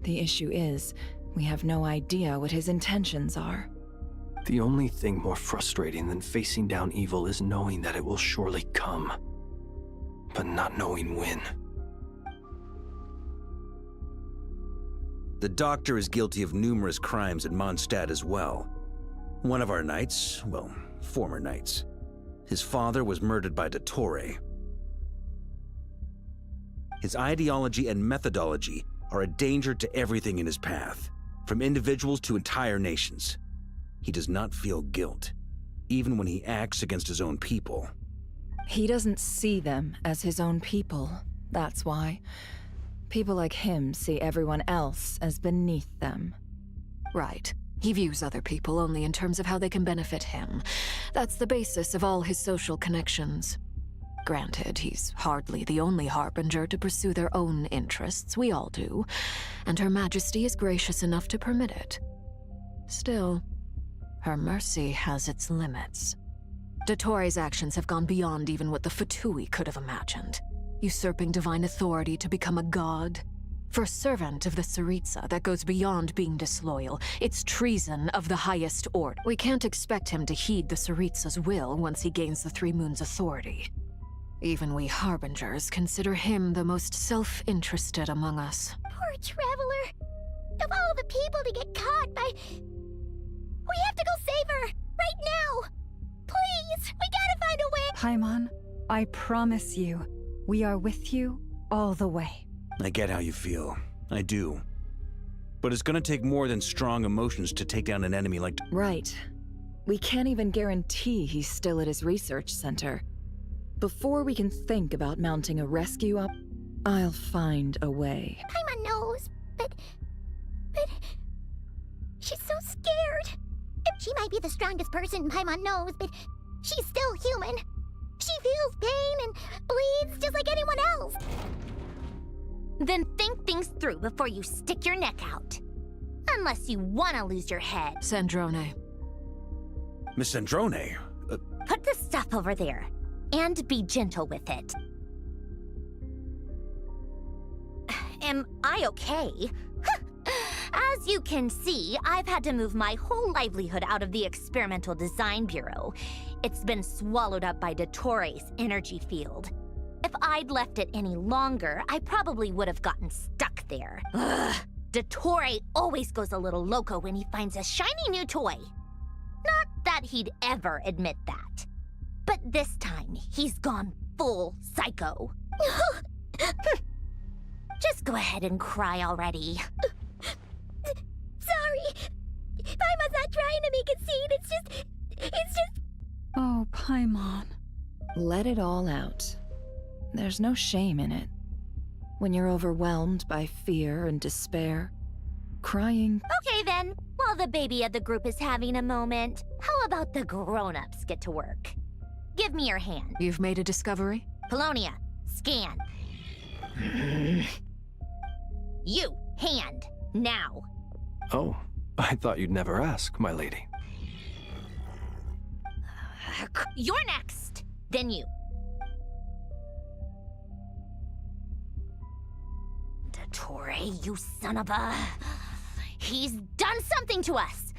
The issue is, we have no idea what his intentions are. The only thing more frustrating than facing down evil is knowing that it will surely come, but not knowing when. The Doctor is guilty of numerous crimes at Mondstadt as well. One of our knights, well, former knights, his father was murdered by Dottore. His ideology and methodology are a danger to everything in his path, from individuals to entire nations. He does not feel guilt, even when he acts against his own people. He doesn't see them as his own people, that's why. People like him see everyone else as beneath them. Right. He views other people only in terms of how they can benefit him. That's the basis of all his social connections. Granted, he's hardly the only harbinger to pursue their own interests. We all do. And Her Majesty is gracious enough to permit it. Still, her mercy has its limits. Dottore's actions have gone beyond even what the Fatui could have imagined. Usurping divine authority to become a god. For a servant of the Tsaritsa, that goes beyond being disloyal. It's treason of the highest order. We can't expect him to heed the Tsaritsa's will once he gains the Three Moons' authority. Even we Harbingers consider him the most self-interested among us. Poor Traveler. Of all the people to get caught by... We have to go save her! Right now! Please! We gotta find a way! Paimon, I promise you, we are with you all the way. I get how you feel. I do. But it's gonna take more than strong emotions to take down an enemy like... Right. We can't even guarantee he's still at his research center. Before we can think about mounting a rescue up, I'll find a way. Paimon knows, but... She's so scared. She might be the strongest person Paimon knows, but she's still human. She feels pain and bleeds just like anyone else. Then think things through before you stick your neck out. Unless you want to lose your head. Sandrone. Miss Sandrone? Put the stuff over there. And be gentle with it. Am I okay? As you can see, I've had to move my whole livelihood out of the Experimental Design Bureau. It's been swallowed up by Dottore's energy field. If I'd left it any longer, I probably would have gotten stuck there. Ugh. Dottore always goes a little loco when he finds a shiny new toy. Not that he'd ever admit that. But this time, he's gone full psycho. Just go ahead and cry already. Sorry. Paimon's not trying to make a scene. It's just... Oh, Paimon. Let it all out. There's no shame in it. When you're overwhelmed by fear and despair, crying... Okay then, while the baby of the group is having a moment, how about the grown-ups get to work? Give me your hand. You've made a discovery? Polonia, scan. You, hand, now. Oh, I thought you'd never ask, my lady. You're next. Then you. Dottore, you son of a... He's done something to us.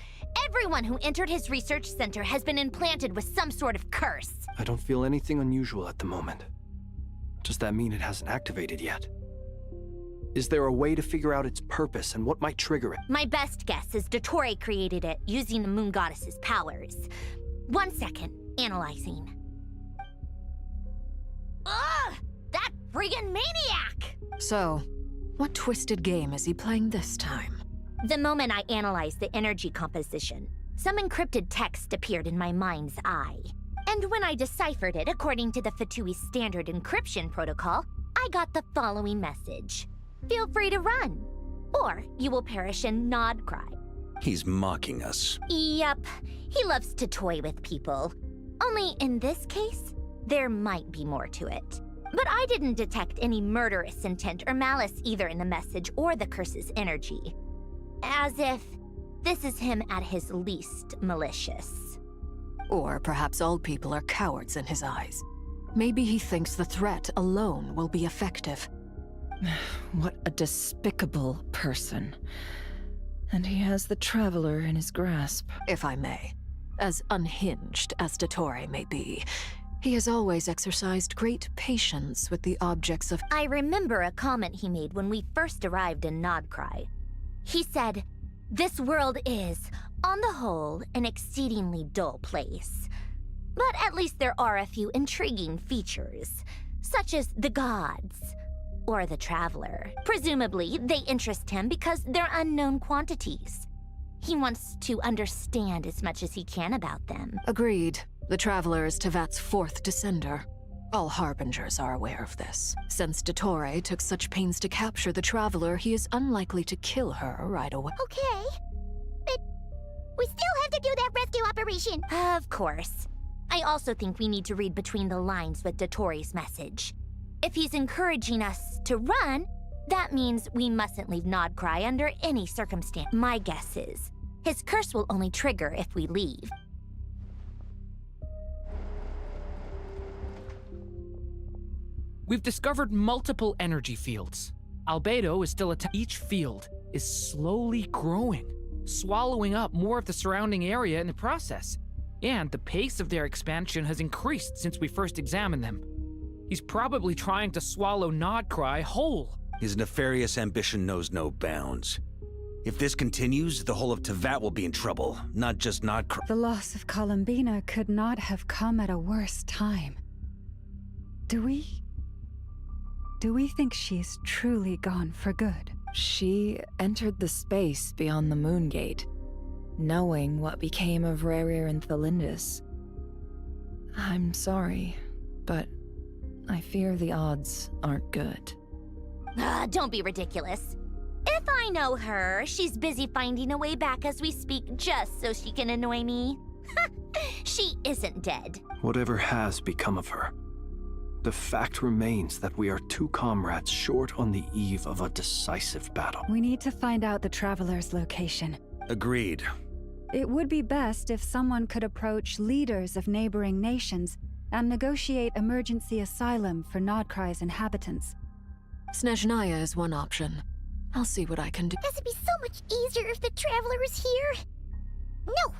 Everyone who entered his research center has been implanted with some sort of curse. I don't feel anything unusual at the moment. Does that mean it hasn't activated yet? Is there a way to figure out its purpose and what might trigger it? My best guess is Dottore created it using the Moon Goddess's powers. 1 second, analyzing. Ugh! That friggin' maniac! So, what twisted game is he playing this time? The moment I analyzed the energy composition, some encrypted text appeared in my mind's eye. And when I deciphered it according to the Fatui standard encryption protocol, I got the following message. Feel free to run, or you will perish in Nod Cry. He's mocking us. Yep, he loves to toy with people. Only in this case, there might be more to it. But I didn't detect any murderous intent or malice either in the message or the curse's energy. As if this is him at his least malicious. Or perhaps all people are cowards in his eyes. Maybe he thinks the threat alone will be effective. What a despicable person. And he has the Traveler in his grasp. If I may. As unhinged as Dottore may be, he has always exercised great patience with the objects of— I remember a comment he made when we first arrived in Nodcry. He said, "This world is, on the whole, an exceedingly dull place. But at least there are a few intriguing features, such as the gods, or the Traveler. Presumably, they interest him because they're unknown quantities. He wants to understand as much as he can about them." Agreed. The Traveler is Tevat's fourth descender. All Harbingers are aware of this. Since Dottore took such pains to capture the Traveler, he is unlikely to kill her right away. Okay. But we still have to do that rescue operation. Of course. I also think we need to read between the lines with Dottore's message. If he's encouraging us to run, that means we mustn't leave Nodcry under any circumstance. My guess is, his curse will only trigger if we leave. We've discovered multiple energy fields. Albedo is still each field is slowly growing, swallowing up more of the surrounding area in the process. And the pace of their expansion has increased since we first examined them. He's probably trying to swallow Nodcry whole. His nefarious ambition knows no bounds. If this continues, the whole of Tevat will be in trouble, not just Nodcry. The loss of Columbina could not have come at a worse time. Do we think she's truly gone for good? She entered the space beyond the Moon Gate, knowing what became of Rerir and Thelindis. I'm sorry, but I fear the odds aren't good. Don't be ridiculous. If I know her, she's busy finding a way back as we speak just so she can annoy me. She isn't dead. Whatever has become of her, the fact remains that we are two comrades short on the eve of a decisive battle. We need to find out the Traveler's location. Agreed. It would be best if someone could approach leaders of neighboring nations and negotiate emergency asylum for Nodcry's inhabitants. Snezhnaya is one option. I'll see what I can do. This would be so much easier if the Traveler is here. No!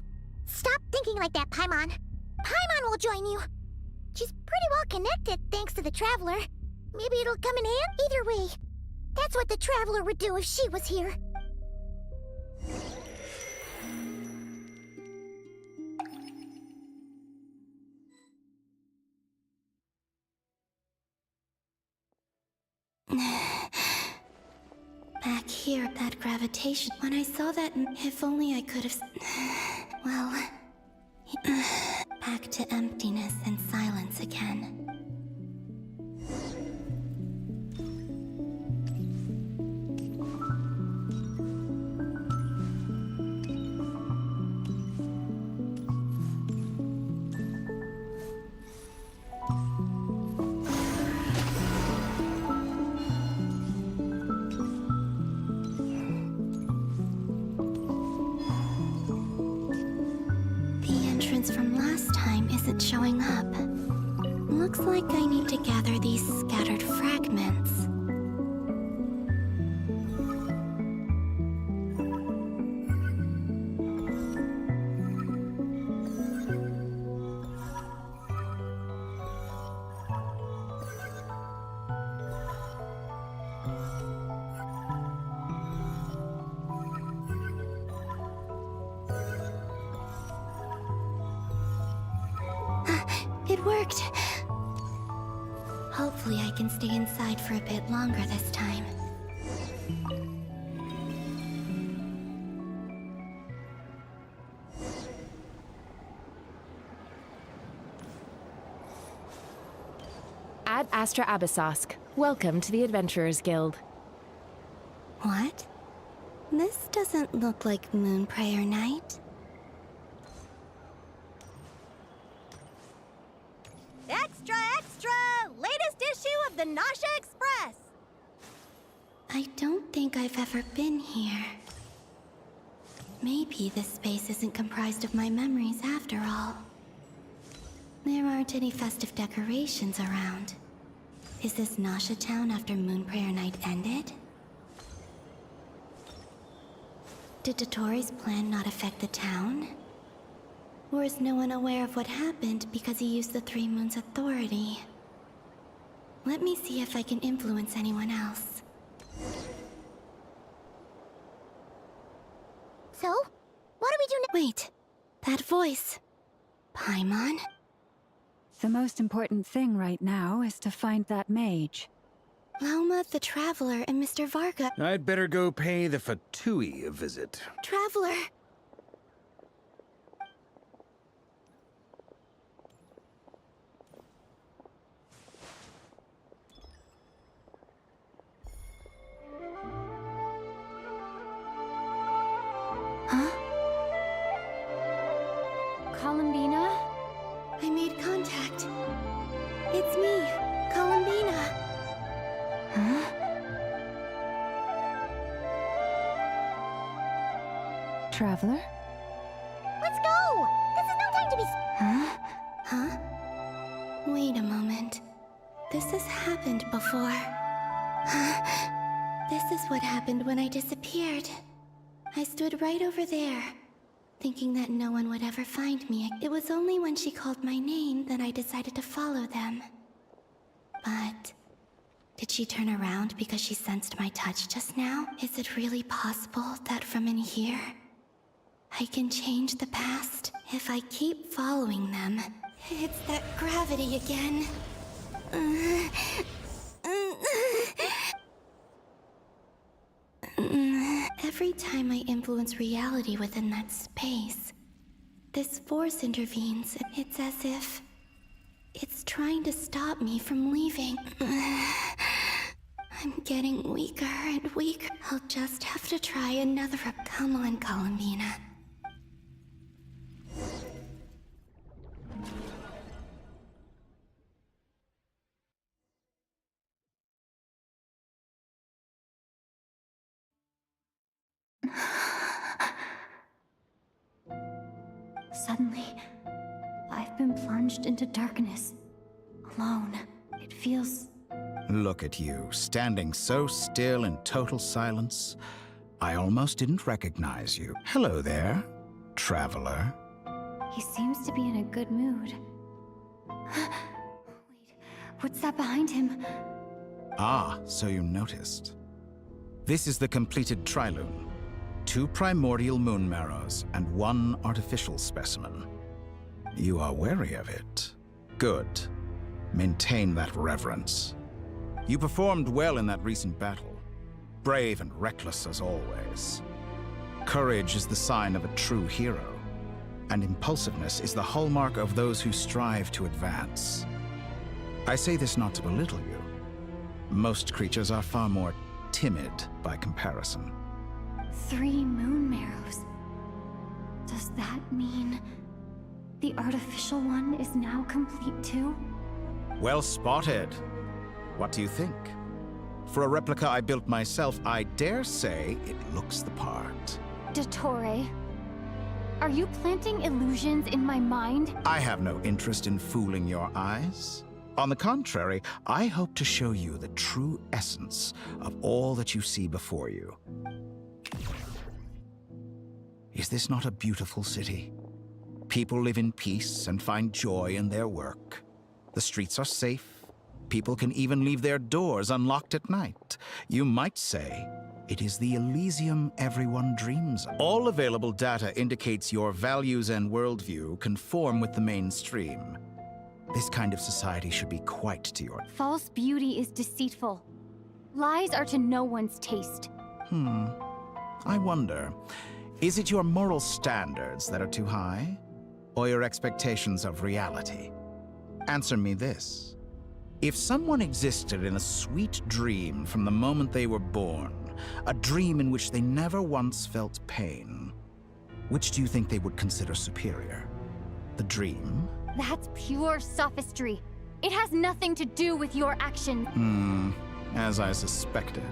Stop thinking like that, Paimon. Paimon will join you. She's pretty well connected thanks to the Traveler. Maybe it'll come in handy. Either way, that's what the Traveler would do if she was here. Back here, that gravitation. When I saw that, if only I could have... Well... Back to emptiness and silence again. From last time isn't showing up. Looks like I need to gather these scattered fragments. It worked. Hopefully I can stay inside for a bit longer this time. Ad Astra Abyssosque. Welcome to the Adventurers Guild. What? This doesn't look like Moon Prayer Night. Extra, extra! Latest issue of the Nasha Express! I don't think I've ever been here. Maybe this space isn't comprised of my memories after all. There aren't any festive decorations around. Is this Nasha Town after Moon Prayer Night ended? Did Dottoro's plan not affect the town? Or is no one aware of what happened because he used the Three Moons' authority? Let me see if I can influence anyone else. So, what do we do now? Wait, that voice. Paimon? The most important thing right now is to find that mage. Lauma the Traveler and Mr. Varga. I'd better go pay the Fatui a visit. Traveler! Huh? Columbina? I made contact. It's me, Columbina. Huh? Traveler? Let's go! This is no time to be... Huh? Huh? Wait a moment. This has happened before. This is what happened when I disappeared. I stood right over there, thinking that no one would ever find me. It was only when she called my name that I decided to follow them. But... did she turn around because she sensed my touch just now? Is it really possible that from in here, I can change the past? If I keep following them, it's that gravity again. Every time I influence reality within that space, this force intervenes. It's as if it's trying to stop me from leaving. I'm getting weaker and weaker. I'll just have to try another. Come on, Columbina. Suddenly, I've been plunged into darkness. Alone. It feels... Look at you, standing so still in total silence. I almost didn't recognize you. Hello there, traveler. He seems to be in a good mood. Wait, what's that behind him? Ah, so you noticed. This is the completed Trilune. 2 primordial moon marrows and 1 artificial specimen. You are wary of it. Good. Maintain that reverence. You performed well in that recent battle. Brave and reckless as always. Courage is the sign of a true hero, and impulsiveness is the hallmark of those who strive to advance. I say this not to belittle you. Most creatures are far more timid by comparison. 3 moon marrows. Does that mean the artificial one is now complete too? Well spotted. What do you think? For a replica I built myself, I dare say it looks the part. Dottore, are you planting illusions in my mind? I have no interest in fooling your eyes. On the contrary, I hope to show you the true essence of all that you see before you. Is this not a beautiful city? People live in peace and find joy in their work. The streets are safe. People can even leave their doors unlocked at night. You might say it is the Elysium everyone dreams of. All available data indicates your values and worldview conform with the mainstream. This kind of society should be quite to your... False beauty is deceitful. Lies are to no one's taste. I wonder, is it your moral standards that are too high? Or your expectations of reality? Answer me this. If someone existed in a sweet dream from the moment they were born, a dream in which they never once felt pain, which do you think they would consider superior? The dream? That's pure sophistry. It has nothing to do with your actions. As I suspected.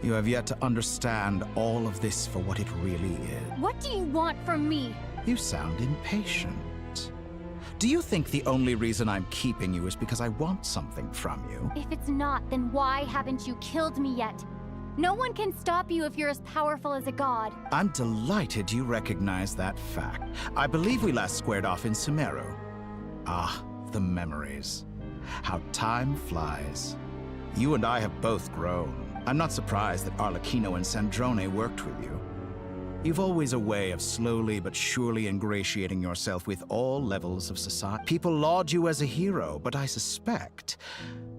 You have yet to understand all of this for what it really is. What do you want from me? You sound impatient. Do you think the only reason I'm keeping you is because I want something from you? If it's not, then why haven't you killed me yet? No one can stop you if you're as powerful as a god. I'm delighted you recognize that fact. I believe we last squared off in Sumeru. Ah, the memories. How time flies. You and I have both grown. I'm not surprised that Arlecchino and Sandrone worked with you. You've always a way of slowly but surely ingratiating yourself with all levels of society. People laud you as a hero, but I suspect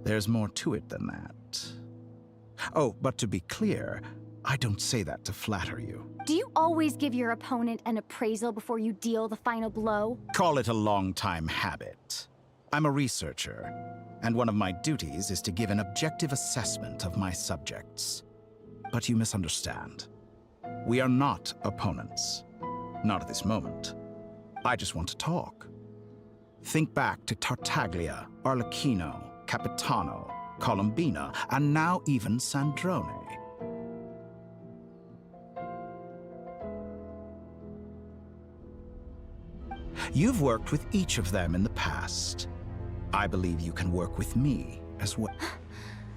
there's more to it than that. Oh, but to be clear, I don't say that to flatter you. Do you always give your opponent an appraisal before you deal the final blow? Call it a long-time habit. I'm a researcher, and one of my duties is to give an objective assessment of my subjects. But you misunderstand. We are not opponents. Not at this moment. I just want to talk. Think back to Tartaglia, Arlecchino, Capitano, Columbina, and now even Sandrone. You've worked with each of them in the past. I believe you can work with me as well.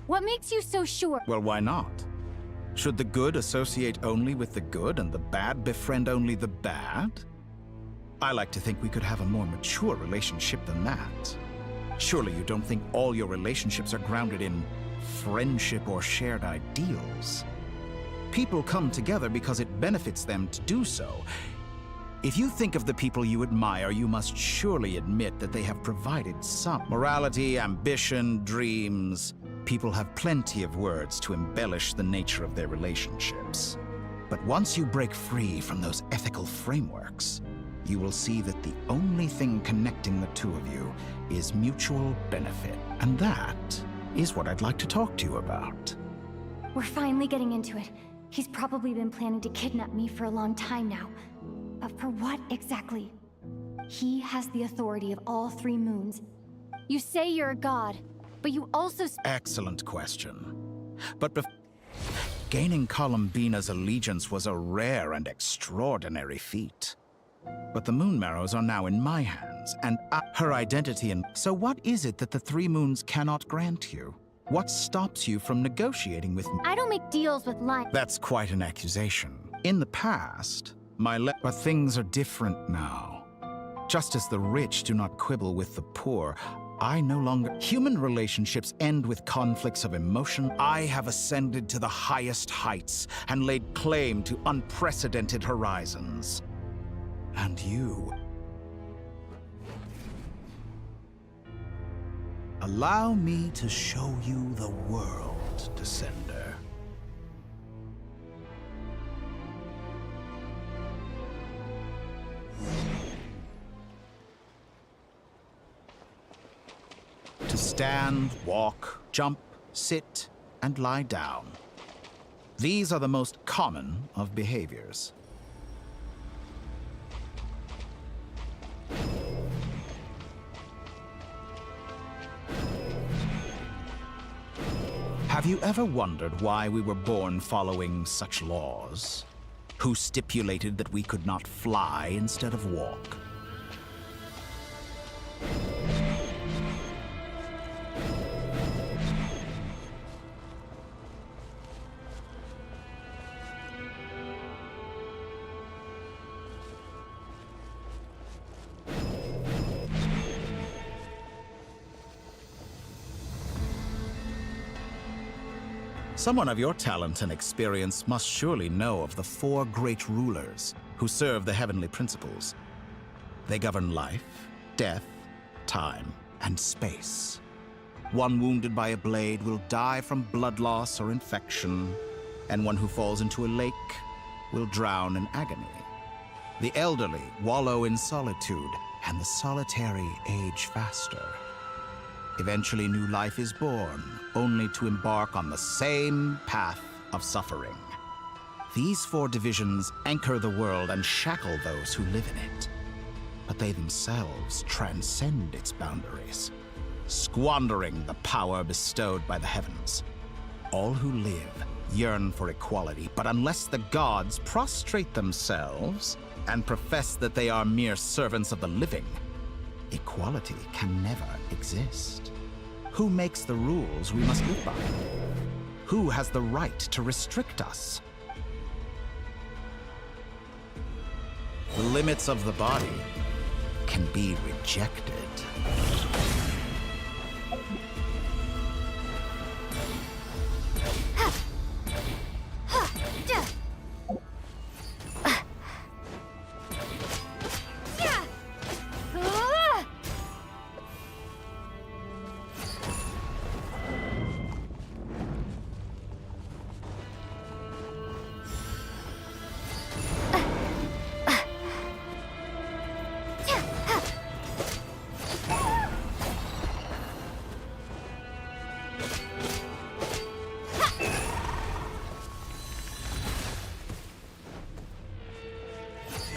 What makes you so sure? Well, why not? Should the good associate only with the good and the bad befriend only the bad? I like to think we could have a more mature relationship than that. Surely you don't think all your relationships are grounded in friendship or shared ideals? People come together because it benefits them to do so. If you think of the people you admire, you must surely admit that they have provided some morality, ambition, dreams. People have plenty of words to embellish the nature of their relationships. But once you break free from those ethical frameworks, you will see that the only thing connecting the two of you is mutual benefit. And that is what I'd like to talk to you about. We're finally getting into it. He's probably been planning to kidnap me for a long time now. But for what exactly? He has the authority of all three moons. You say you're a god, but you also... Excellent question. But gaining Columbina's allegiance was a rare and extraordinary feat. But the Moon Marrows are now in my hands, and her identity and... So what is it that the three moons cannot grant you? What stops you from negotiating with me? I don't make deals with life. That's quite an accusation. In the past, but things are different now. Just as the rich do not quibble with the poor, I no longer... Human relationships end with conflicts of emotion. I have ascended to the highest heights and laid claim to unprecedented horizons. And you... Allow me to show you the world, Descender. To stand, walk, jump, sit, and lie down. These are the most common of behaviors. Have you ever wondered why we were born following such laws? Who stipulated that we could not fly instead of walk? Someone of your talent and experience must surely know of the four great rulers who serve the heavenly principles. They govern life, death, time, and space. One wounded by a blade will die from blood loss or infection, and one who falls into a lake will drown in agony. The elderly wallow in solitude, and the solitary age faster. Eventually, new life is born, only to embark on the same path of suffering. These four divisions anchor the world and shackle those who live in it. But they themselves transcend its boundaries, squandering the power bestowed by the heavens. All who live yearn for equality, but unless the gods prostrate themselves and profess that they are mere servants of the living, equality can never exist. Who makes the rules we must live by? Who has the right to restrict us? The limits of the body can be rejected.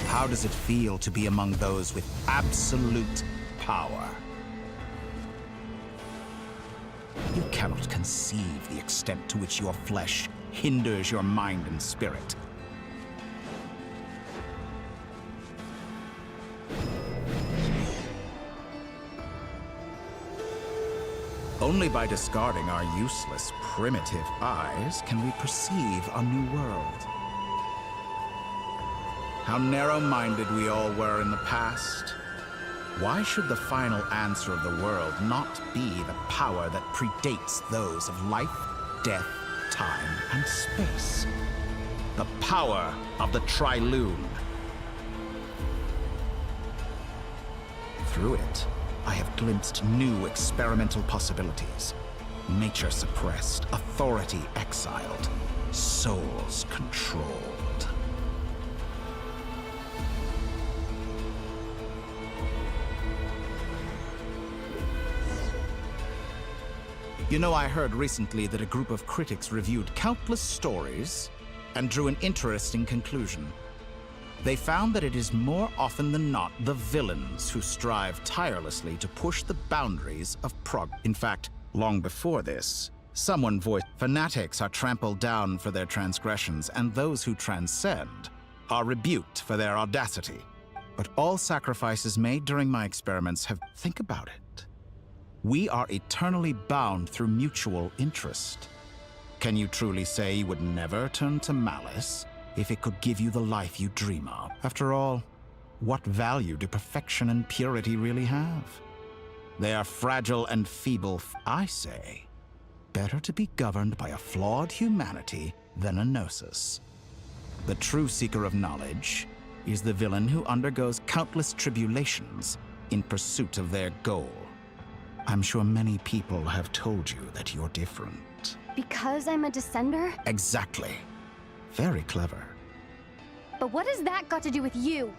How does it feel to be among those with absolute power? You cannot conceive the extent to which your flesh hinders your mind and spirit. Only by discarding our useless, primitive eyes can we perceive a new world. How narrow-minded we all were in the past. Why should the final answer of the world not be the power that predates those of life, death, time, and space? The power of the Trilune. Through it, I have glimpsed new experimental possibilities. Nature suppressed, authority exiled, souls controlled. You know, I heard recently that a group of critics reviewed countless stories and drew an interesting conclusion. They found that it is more often than not the villains who strive tirelessly to push the boundaries of progress. In fact, long before this, someone voiced, fanatics are trampled down for their transgressions, and those who transcend are rebuked for their audacity. But all sacrifices made during my experiments have... Think about it. We are eternally bound through mutual interest. Can you truly say you would never turn to malice if it could give you the life you dream of? After all, what value do perfection and purity really have? They are fragile and feeble. I say, better to be governed by a flawed humanity than a gnosis. The true seeker of knowledge is the villain who undergoes countless tribulations in pursuit of their goal. I'm sure many people have told you that you're different. Because I'm a descender? Exactly. Very clever. But what has that got to do with you?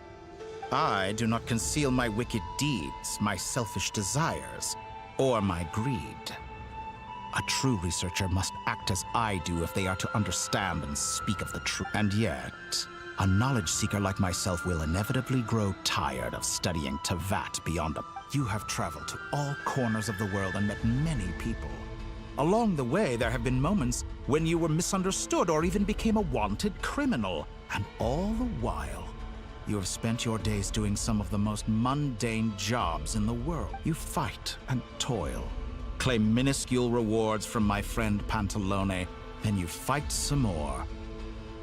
I do not conceal my wicked deeds, my selfish desires, or my greed. A true researcher must act as I do if they are to understand and speak of the truth. And yet, a knowledge seeker like myself will inevitably grow tired of studying Tavat beyond a... You have traveled to all corners of the world and met many people. Along the way, there have been moments when you were misunderstood or even became a wanted criminal. And all the while, you have spent your days doing some of the most mundane jobs in the world. You fight and toil, claim minuscule rewards from my friend Pantalone, then you fight some more,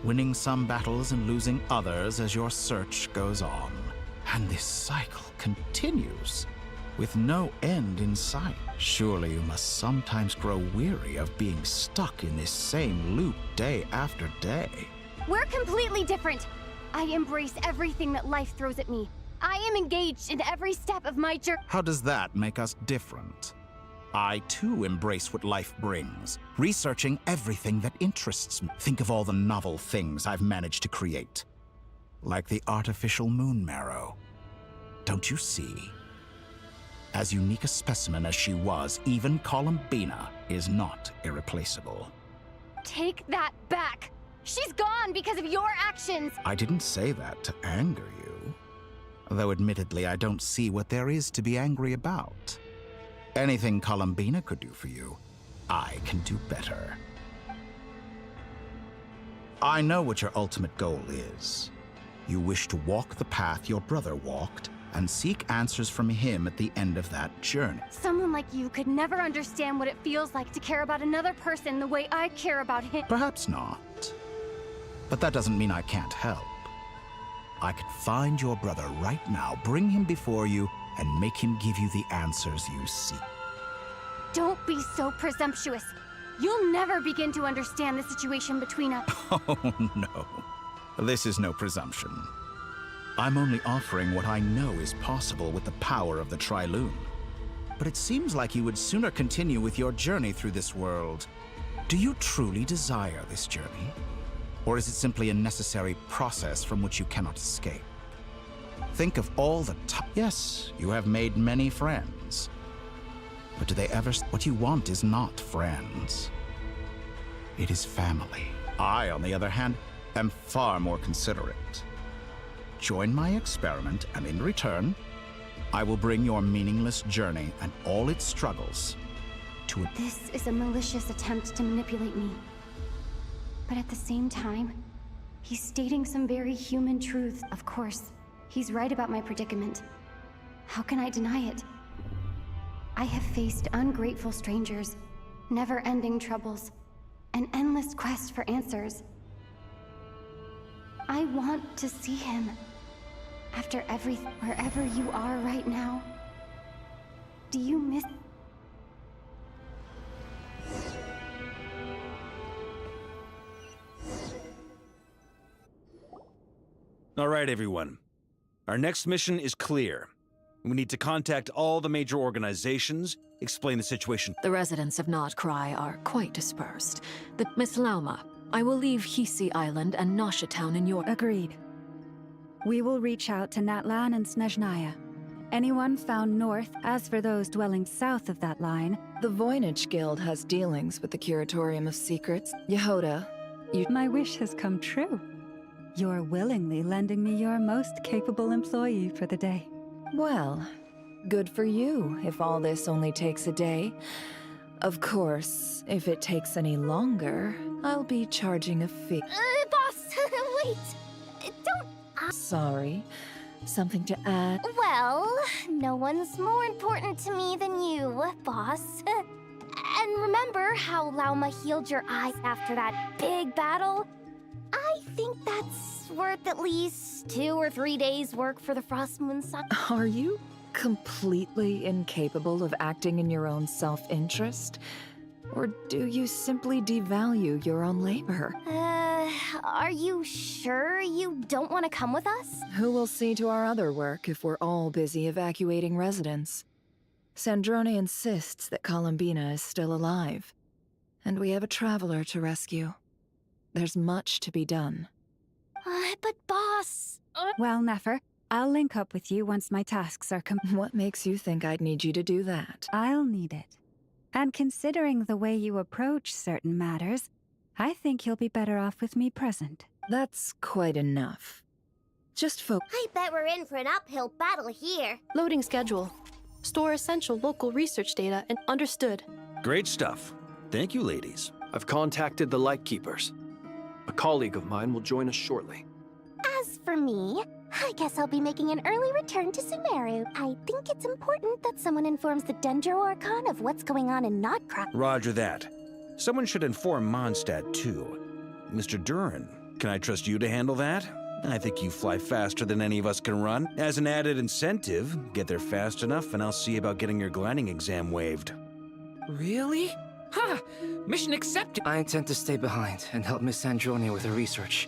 winning some battles and losing others as your search goes on. And this cycle continues, with no end in sight. Surely you must sometimes grow weary of being stuck in this same loop day after day. We're completely different. I embrace everything that life throws at me. I am engaged in every step of my journey. How does that make us different? I, too, embrace what life brings, researching everything that interests me. Think of all the novel things I've managed to create. Like the artificial moon marrow. Don't you see? As unique a specimen as she was, even Columbina is not irreplaceable. Take that back. She's gone because of your actions. I didn't say that to anger you. Though admittedly, I don't see what there is to be angry about. Anything Columbina could do for you, I can do better. I know what your ultimate goal is. You wish to walk the path your brother walked and seek answers from him at the end of that journey. Someone like you could never understand what it feels like to care about another person the way I care about him. Perhaps not. But that doesn't mean I can't help. I could find your brother right now, bring him before you, and make him give you the answers you seek. Don't be so presumptuous. You'll never begin to understand the situation between us. Oh, no. This is no presumption. I'm only offering what I know is possible with the power of the Triloon. But it seems like you would sooner continue with your journey through this world. Do you truly desire this journey? Or is it simply a necessary process from which you cannot escape? Think of all the time. Yes, you have made many friends. But do they ever... What you want is not friends. It is family. I, on the other hand, am far more considerate. Join my experiment, and in return, I will bring your meaningless journey and all its struggles to a... This is a malicious attempt to manipulate me. But at the same time, he's stating some very human truths. Of course, he's right about my predicament. How can I deny it? I have faced ungrateful strangers, never-ending troubles, an endless quest for answers. I want to see him. After everything, wherever you are right now, do you miss... All right, everyone. Our next mission is clear. We need to contact all the major organizations, explain the situation. The residents of Notcry are quite dispersed. Miss Lauma, I will leave Hisi Island and Nasha Town in your... Agreed. We will reach out to Natlan and Snezhnaya. Anyone found north, as for those dwelling south of that line... The Voynich Guild has dealings with the Curatorium of Secrets. Yehoda, you... My wish has come true. You're willingly lending me your most capable employee for the day. Well, good for you, if all this only takes a day. Of course, if it takes any longer, I'll be charging a fee. Boss, wait. Don't... Sorry. Something to add? Well, no one's more important to me than you, boss. And remember how Lauma healed your eyes after that big battle? I think that's worth at least 2 or 3 days' work for the Frost Moon Sun. Are you completely incapable of acting in your own self-interest? Or do you simply devalue your own labor? Are you sure you don't want to come with us? Who will see to our other work if we're all busy evacuating residents? Sandrone insists that Columbina is still alive, and we have a traveler to rescue. There's much to be done. But boss... Well, Nefer, I'll link up with you once my tasks are What makes you think I'd need you to do that? I'll need it. And considering the way you approach certain matters, I think you'll be better off with me present. That's quite enough. Just I bet we're in for an uphill battle here. Loading schedule. Store essential local research data and understood. Great stuff. Thank you, ladies. I've contacted the Lightkeepers. A colleague of mine will join us shortly. As for me, I guess I'll be making an early return to Sumeru. I think it's important that someone informs the Dendro Archon of what's going on in Notcry. Roger that. Someone should inform Mondstadt, too. Mr. Duran, can I trust you to handle that? I think you fly faster than any of us can run. As an added incentive, get there fast enough and I'll see about getting your gliding exam waived. Really? Ha! Mission accepted! I intend to stay behind and help Miss Sandrone with her research.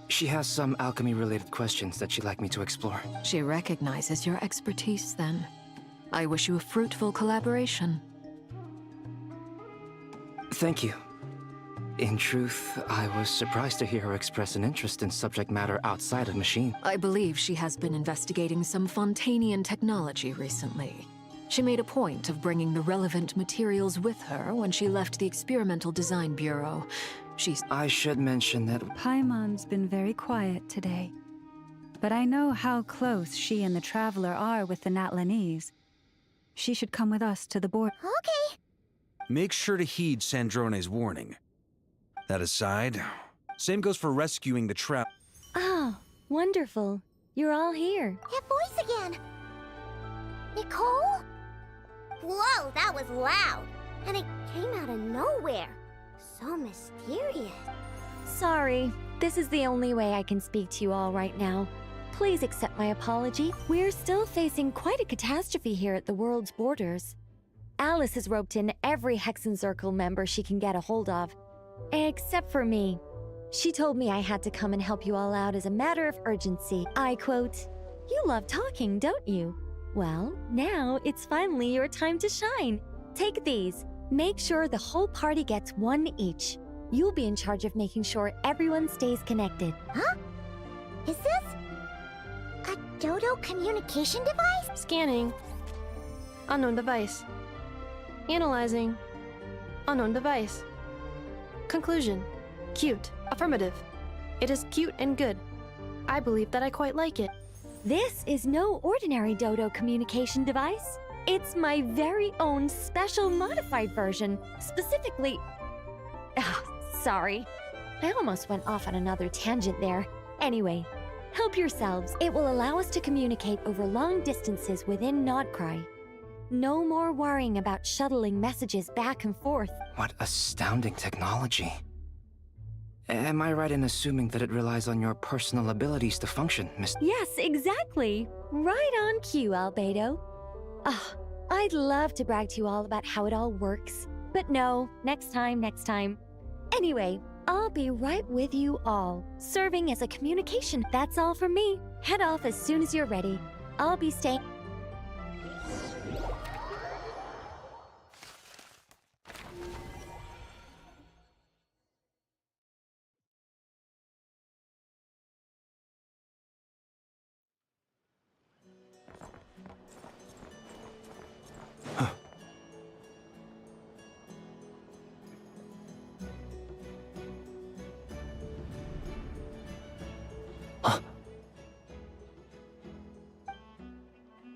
She has some alchemy-related questions that she'd like me to explore. She recognizes your expertise, then. I wish you a fruitful collaboration. Thank you. In truth, I was surprised to hear her express an interest in subject matter outside of machine. I believe she has been investigating some Fontanian technology recently. She made a point of bringing the relevant materials with her when she left the Experimental Design Bureau. I should mention that... Paimon's been very quiet today. But I know how close she and the Traveler are with the Natlanese. She should come with us to the board. Okay. Make sure to heed Sandrone's warning. That aside, same goes for rescuing the Oh, wonderful. you're all here. That voice again! Nicole? Whoa, that was loud! And it came out of nowhere. So mysterious. Sorry, this is the only way I can speak to you all right now. Please accept my apology. We're still facing quite a catastrophe here at the world's borders. Alice has roped in every Hexenzirkel member she can get a hold of. Except for me. She told me I had to come and help you all out as a matter of urgency. I quote, "You love talking, don't you? Well, now it's finally your time to shine. Take these. Make sure the whole party gets one each. You'll be in charge of making sure everyone stays connected." Huh? Is this a Dodo communication device? Scanning. Unknown device. Analyzing. Unknown device. Conclusion. Cute. Affirmative. It is cute and good. I believe that I quite like it. This is no ordinary Dodo communication device. It's my very own special modified version, specifically... sorry. I almost went off on another tangent there. Anyway, help yourselves. It will allow us to communicate over long distances within Nodcry. No more worrying about shuttling messages back and forth. What astounding technology. Am I right in assuming that it relies on your personal abilities to function, Miss? Yes, exactly. Right on cue, Albedo. I'd love to brag to you all about how it all works. But no, next time. Anyway, I'll be right with you all, serving as a communication. That's all from me. Head off as soon as you're ready. I'll be staying...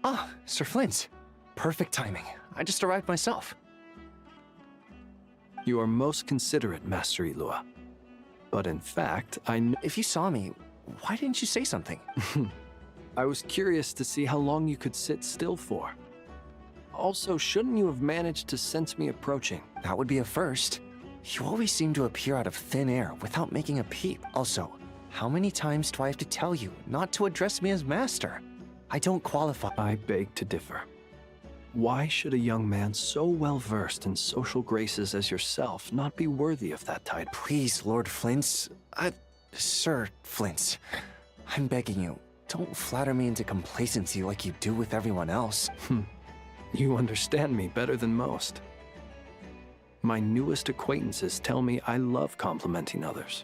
Ah, Sir Flint. Perfect timing. I just arrived myself. You are most considerate, Master Ilua. But in fact, If you saw me, why didn't you say something? I was curious to see how long you could sit still for. Also, shouldn't you have managed to sense me approaching? That would be a first. You always seem to appear out of thin air without making a peep. Also, how many times do I have to tell you not to address me as master? I don't qualify. I beg to differ. Why should a young man so well-versed in social graces as yourself not be worthy of that title? Please, Lord Flint. Sir Flint. I'm begging you, don't flatter me into complacency like you do with everyone else. You understand me better than most. My newest acquaintances tell me I love complimenting others.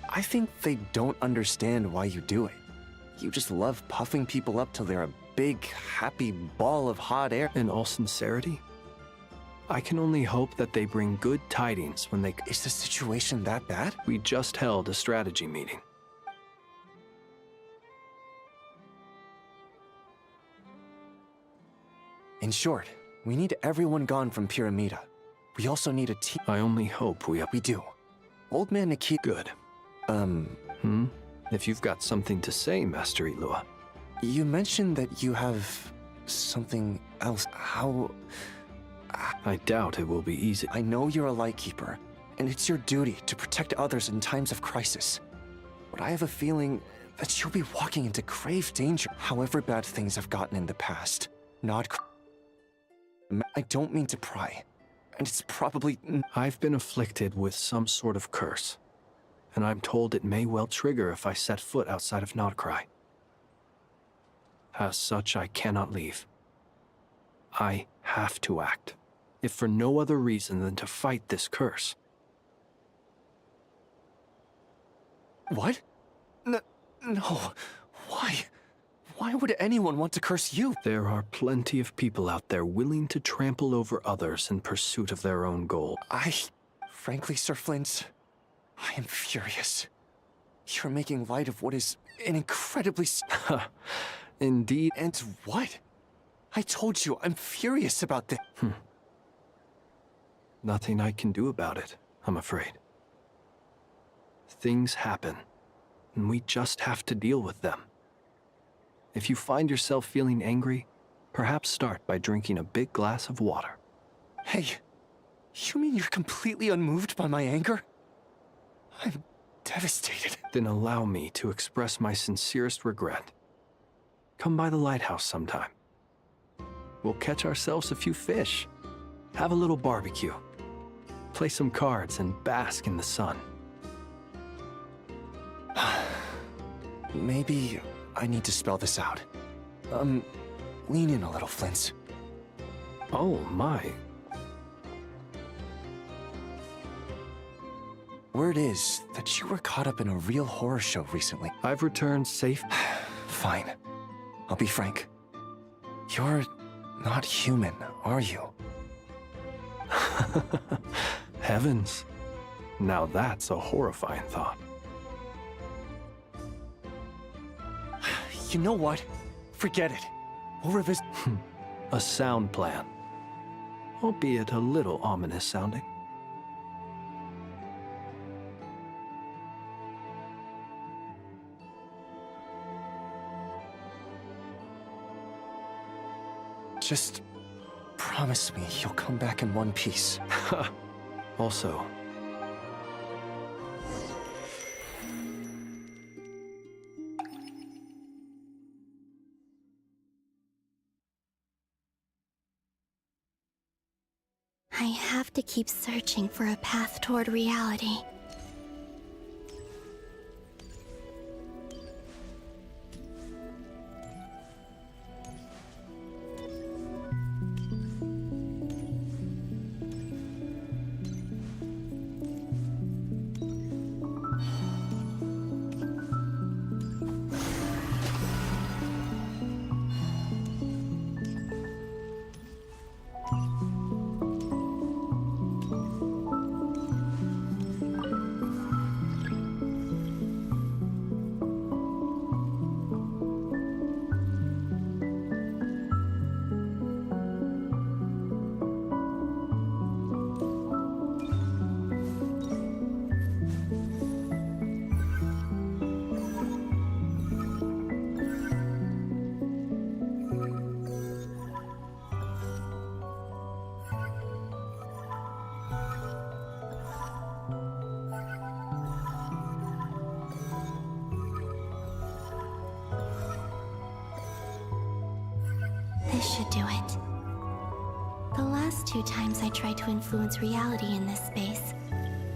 I think they don't understand why you do it. You just love puffing people up till they're a big, happy ball of hot air. In all sincerity, I can only hope that they bring good tidings when they... Is the situation that bad? We just held a strategy meeting. In short, we need everyone gone from Pyramida. We also need a team. I only hope we do. Old Man Nikita... Good. If you've got something to say, Master Ilua. You mentioned that you have something else. How... I doubt it will be easy. I know you're a Lightkeeper, and it's your duty to protect others in times of crisis. But I have a feeling that you'll be walking into grave danger, however bad things have gotten in the past. I don't mean to pry, and it's probably... I've been afflicted with some sort of curse, and I'm told it may well trigger if I set foot outside of Nodcry. As such, I cannot leave. I have to act, if for no other reason than to fight this curse. What? No. Why? Why would anyone want to curse you? There are plenty of people out there willing to trample over others in pursuit of their own goal. Frankly, Sir Flint, I am furious. You're making light of what is an incredibly... Indeed. And what? I told you, I'm furious about this. Nothing I can do about it, I'm afraid. Things happen, and we just have to deal with them. If you find yourself feeling angry, perhaps start by drinking a big glass of water. Hey, you mean you're completely unmoved by my anger? I'm devastated. Then allow me to express my sincerest regret. Come by the lighthouse sometime. We'll catch ourselves a few fish, have a little barbecue, play some cards, and bask in the sun. Maybe I need to spell this out. Lean in a little, Flint's. Oh, my. Word is that you were caught up in a real horror show recently. I've returned safe. Fine. I'll be frank. You're not human, are you? Heavens. Now that's a horrifying thought. You know what? Forget it. We'll revisit. A sound plan. Albeit a little ominous sounding. Just promise me you'll come back in one piece. Also, I have to keep searching for a path toward reality. This should do it. The last 2 times I tried to influence reality in this space,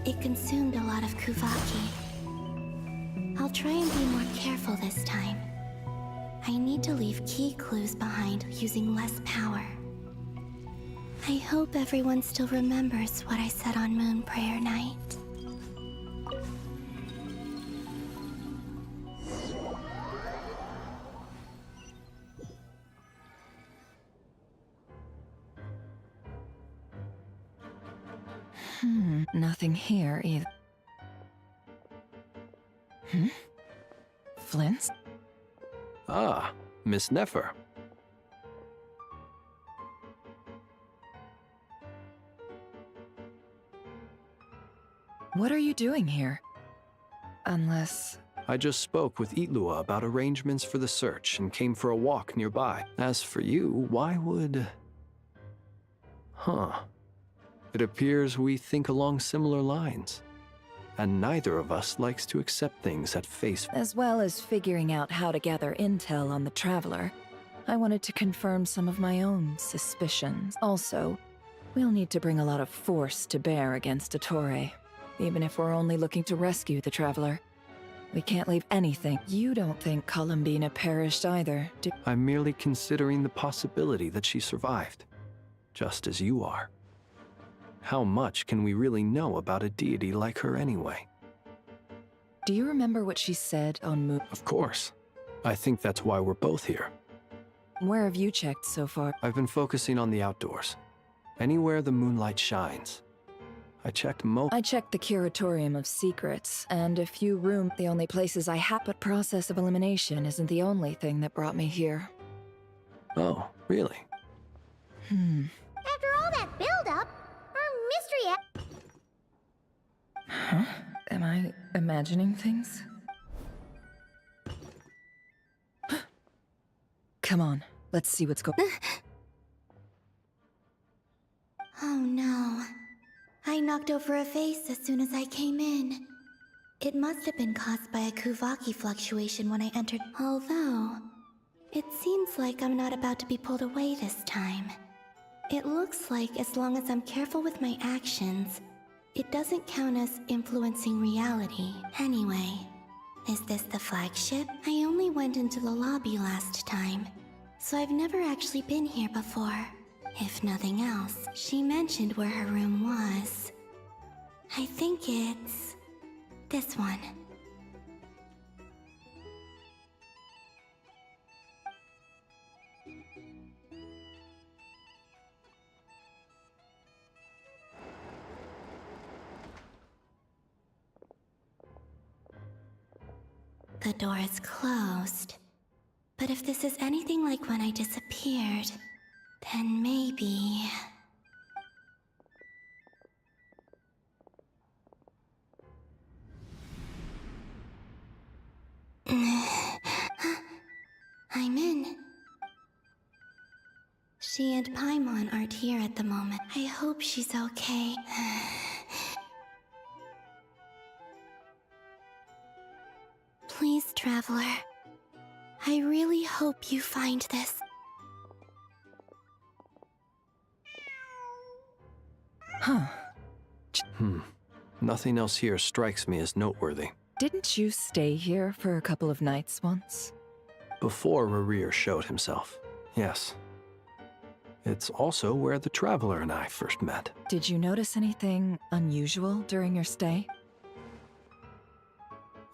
it consumed a lot of Kuvaki. I'll try and be more careful this time. I need to leave key clues behind using less power. I hope everyone still remembers what I said on Moon Prayer Night. Nothing here either. Flint's? Ah, Miss Nefer. What are you doing here? Unless... I just spoke with Itlua about arrangements for the search and came for a walk nearby. As for you, why would... It appears we think along similar lines. And neither of us likes to accept things at face value. As well as figuring out how to gather intel on the Traveler, I wanted to confirm some of my own suspicions. Also, we'll need to bring a lot of force to bear against Ettore, even if we're only looking to rescue the Traveler. We can't leave anything. You don't think Columbina perished either, do you? I'm merely considering the possibility that she survived, just as you are. How much can we really know about a deity like her anyway? Do you remember what she said on Moon? Of course. I think that's why we're both here. Where have you checked so far? I've been focusing on the outdoors. Anywhere the moonlight shines. I checked the Curatorium of Secrets, and a few rooms. The only places I have, but process of elimination isn't the only thing that brought me here. Oh, really? After all that build-up, our mystery... Huh? Am I imagining things? Come on, let's see what's going. Oh no. I knocked over a vase as soon as I came in. It must have been caused by a Kuvaki fluctuation when I entered. Although, it seems like I'm not about to be pulled away this time. It looks like as long as I'm careful with my actions, it doesn't count as influencing reality. Anyway, is this the flagship? I only went into the lobby last time, so I've never actually been here before. If nothing else, she mentioned where her room was. I think it's this one. The door is closed. But if this is anything like when I disappeared, then maybe... I'm in. She and Paimon aren't here at the moment. I hope she's okay. Please, Traveler. I really hope you find this. Huh. Nothing else here strikes me as noteworthy. Didn't you stay here for a couple of nights once? Before Rerir showed himself, yes. It's also where the Traveler and I first met. Did you notice anything unusual during your stay?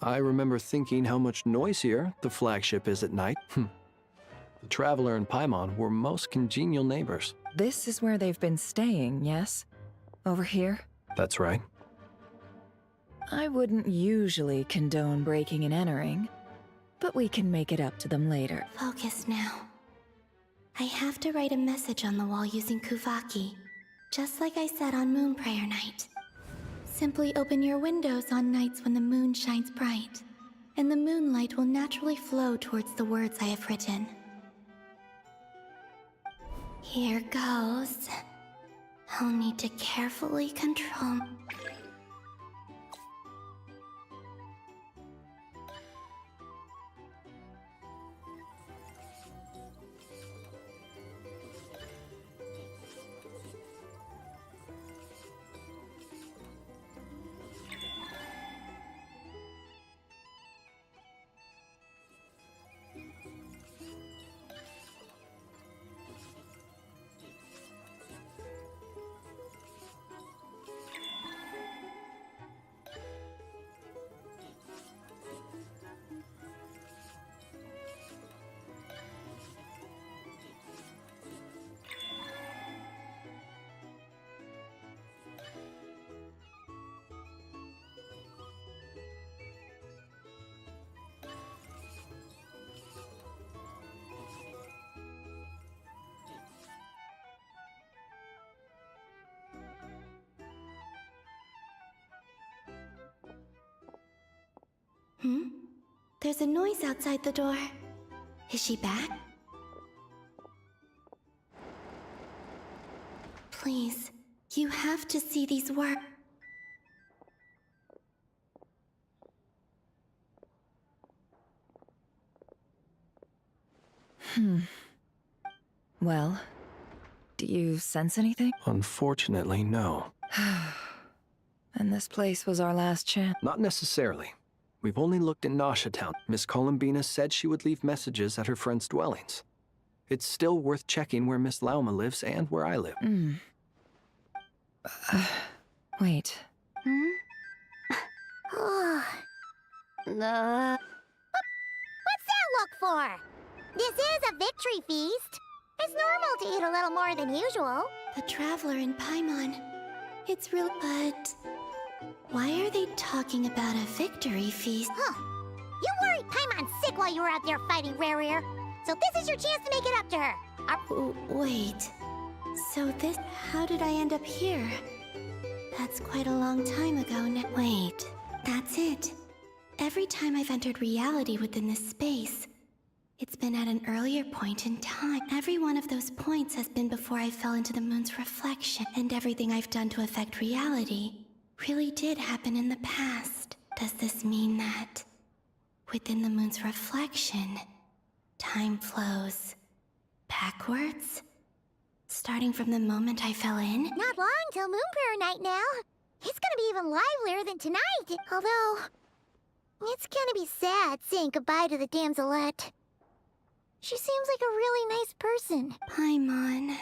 I remember thinking how much noisier the flagship is at night. The Traveler and Paimon were most congenial neighbors. This is where they've been staying, yes? Over here? That's right. I wouldn't usually condone breaking and entering, but we can make it up to them later. Focus now. I have to write a message on the wall using Kuvaki, just like I said on Moon Prayer Night. Simply open your windows on nights when the moon shines bright, and the moonlight will naturally flow towards the words I have written. Here goes. I'll need to carefully control... There's a noise outside the door. Is she back? Please, you have to see these words. Well, do you sense anything? Unfortunately, no. And this place was our last chance? Not necessarily. We've only looked in Nasha Town. Miss Columbina said she would leave messages at her friends' dwellings. It's still worth checking where Miss Lauma lives and where I live. Wait. What's that look for? This is a victory feast. It's normal to eat a little more than usual. The Traveler and Paimon. It's real, but... why are they talking about a victory feast? Huh. You worried Paimon's sick while you were out there fighting Rerir. So this is your chance to make it up to her. Wait. So this... how did I end up here? That's quite a long time ago now. Wait. That's it. Every time I've entered reality within this space, It's been at an earlier point in time. Every one of those points has been before I fell into the moon's reflection, and everything I've done to affect reality really did happen in the past. Does this mean that within the moon's reflection, time flows backwards? Starting from the moment I fell in? Not long till Moon Prayer Night now. It's gonna be even livelier than tonight. Although, it's gonna be sad saying goodbye to the damselette. She seems like a really nice person. Paimon.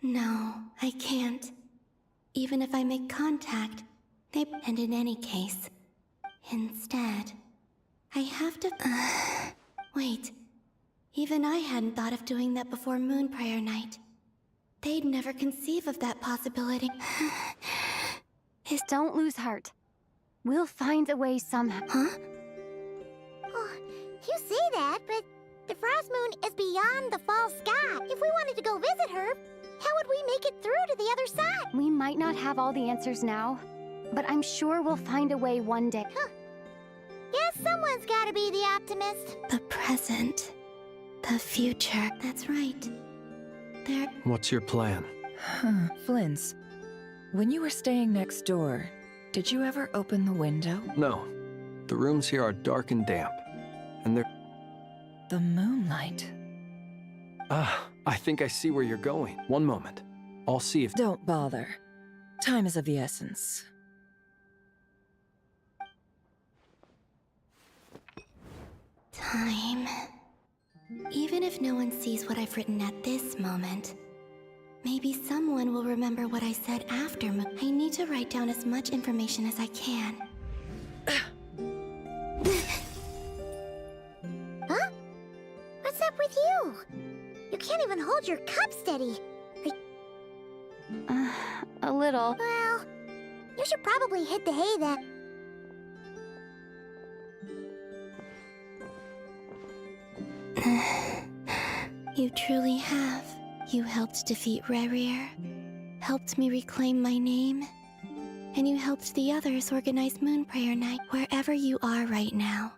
No, I can't. Even if I make contact, and in any case, instead, I have to... Wait. Even I hadn't thought of doing that before Moon Prayer Night. They'd never conceive of that possibility. Don't lose heart. We'll find a way somehow. Huh? Oh, you say that, but the Frost Moon is beyond the fall sky. If we wanted to go visit her, how would we make it through to the other side? We might not have all the answers now, but I'm sure we'll find a way one day. Huh. Guess someone's gotta be the optimist. The present. The future. That's right. What's your plan? Flint's, when you were staying next door, did you ever open the window? No. The rooms here are dark and damp, and they're... The moonlight. I think I see where you're going. One moment. I'll see if... Don't bother. Time is of the essence. Time. Even if no one sees what I've written at this moment, maybe someone will remember what I said after. I need to write down as much information as I can. Huh? What's up with you? You can't even hold your cup steady. A little. Well, you should probably hit the hay then. You truly have. You helped defeat Rerir, helped me reclaim my name, and you helped the others organize Moon Prayer Night. Wherever you are right now,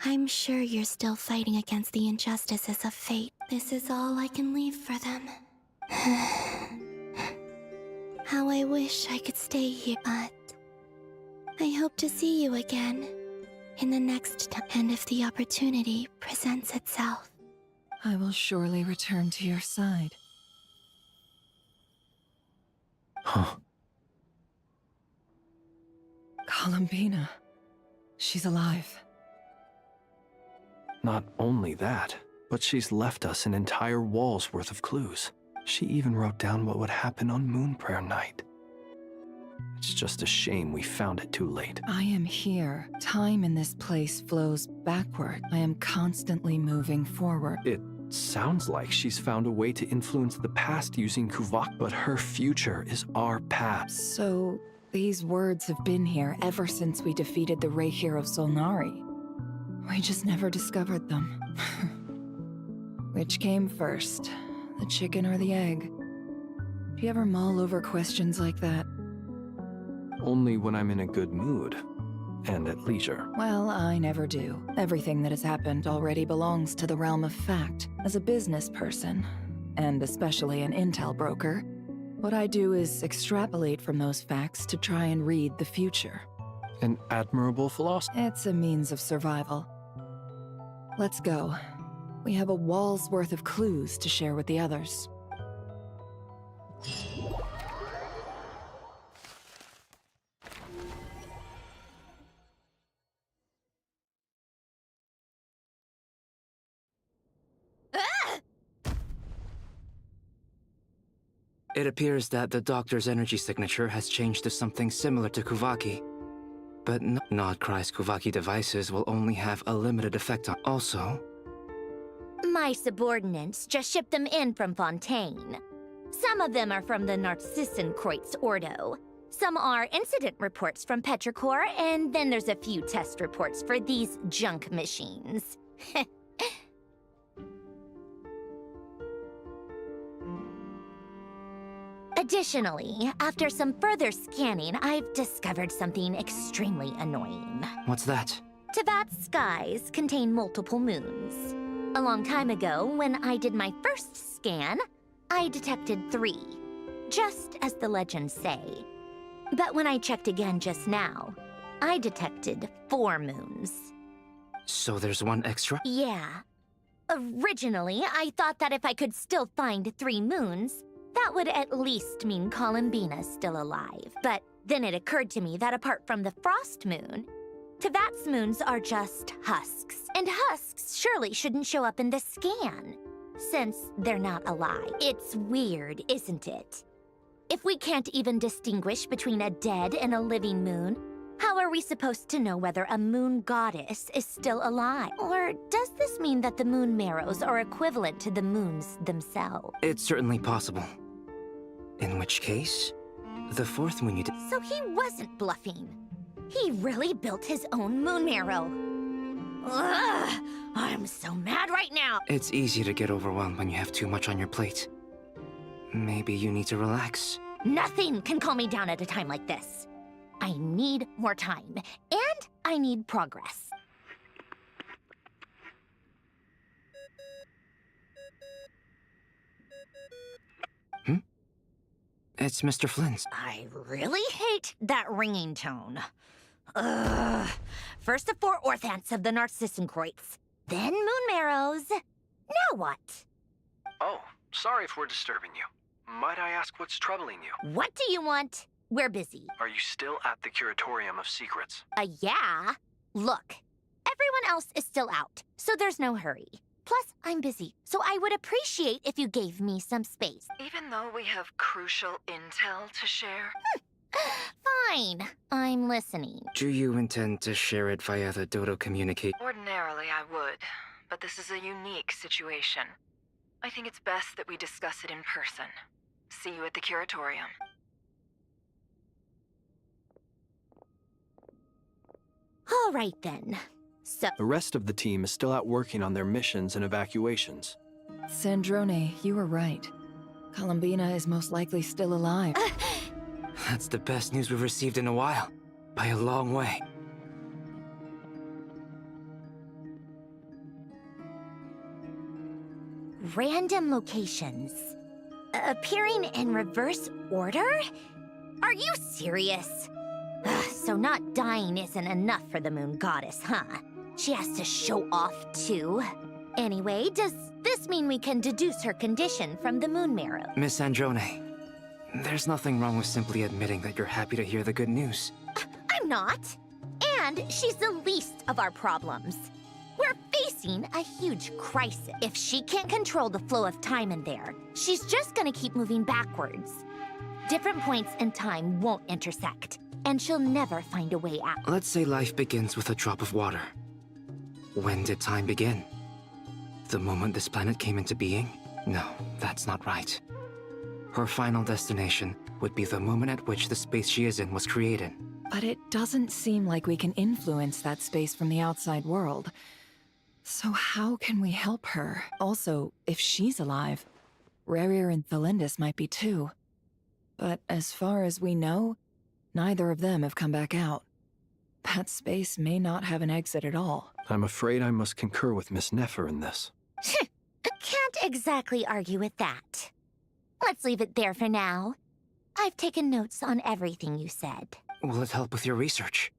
I'm sure you're still fighting against the injustices of fate. This is all I can leave for them. How I wish I could stay here, but I hope to see you again in the next time, and if the opportunity presents itself. I will surely return to your side. Huh. Columbina. She's alive. Not only that, but she's left us an entire wall's worth of clues. She even wrote down what would happen on Moon Prayer Night. It's just a shame we found it too late. I am here. Time in this place flows backward. I am constantly moving forward. It sounds like she's found a way to influence the past using Kuvak, but her future is our past. So, these words have been here ever since we defeated the Reir of Solnari. We just never discovered them. Which came first, the chicken or the egg? Do you ever mull over questions like that? Only when I'm in a good mood. And at leisure. Well, I never do. Everything that has happened already belongs to the realm of fact. As a business person, and especially an intel broker, what I do is extrapolate from those facts to try and read the future. An admirable philosophy. It's a means of survival. Let's go. We have a wall's worth of clues to share with the others. It appears that the doctor's energy signature has changed to something similar to Kuvaki. But Nodcry's Kuvaki devices will only have a limited effect on... Also... My subordinates just shipped them in from Fontaine. Some of them are from the Narcissenkreuz Ordo. Some are incident reports from Petrichor, and then there's a few test reports for these junk machines. Additionally, after some further scanning, I've discovered something extremely annoying. What's that? Teyvat's skies contain multiple moons. A long time ago, when I did my first scan, I detected 3, just as the legends say. But when I checked again just now, I detected 4 moons. So there's one extra? Yeah. Originally, I thought that if I could still find 3 moons, that would at least mean Columbina's still alive. But then it occurred to me that apart from the frost moon, Teyvat's moons are just husks. And husks surely shouldn't show up in the scan, since they're not alive. It's weird, isn't it? If we can't even distinguish between a dead and a living moon, how are we supposed to know whether a moon goddess is still alive? Or does this mean that the moon marrows are equivalent to the moons themselves? It's certainly possible. In which case, the 4th moon you did. So he wasn't bluffing. He really built his own moon marrow. Ugh, I'm so mad right now. It's easy to get overwhelmed when you have too much on your plate. Maybe you need to relax. Nothing can calm me down at a time like this. I need more time, and I need progress. It's Mr. Flynn's. I really hate that ringing tone. Ugh. First the 4 orthants of the Narcissenkreuz, then moon marrows. Now what? Oh, sorry if we're disturbing you. Might I ask what's troubling you? What do you want? We're busy. Are you still at the Curatorium of Secrets? Yeah. Look, everyone else is still out, so there's no hurry. Plus, I'm busy, so I would appreciate if you gave me some space. Even though we have crucial intel to share? Fine. I'm listening. Do you intend to share it via the Dodo communicate? Ordinarily, I would, but this is a unique situation. I think it's best that we discuss it in person. See you at the Curatorium. All right, then. So The rest of the team is still out working on their missions and evacuations. Sandrone, you were right. Columbina is most likely still alive. That's the best news we've received in a while. By a long way. Random locations. Appearing in reverse order? Are you serious? So not dying isn't enough for the moon goddess, huh? She has to show off too. Anyway, does this mean we can deduce her condition from the moon marrow? Miss Androne, there's nothing wrong with simply admitting that you're happy to hear the good news. I'm not. And she's the least of our problems. We're facing a huge crisis. If she can't control the flow of time in there, she's just gonna keep moving backwards. Different points in time won't intersect, and she'll never find a way out. Let's say life begins with a drop of water. When did time begin? The moment this planet came into being? No, that's not right. Her final destination would be the moment at which the space she is in was created. But it doesn't seem like we can influence that space from the outside world. So how can we help her? Also, if she's alive, Rerir and Thelindis might be too. But as far as we know, neither of them have come back out. That space may not have an exit at all. I'm afraid I must concur with Miss Nefer in this. Can't exactly argue with that. Let's leave it there for now. I've taken notes on everything you said. Will it help with your research?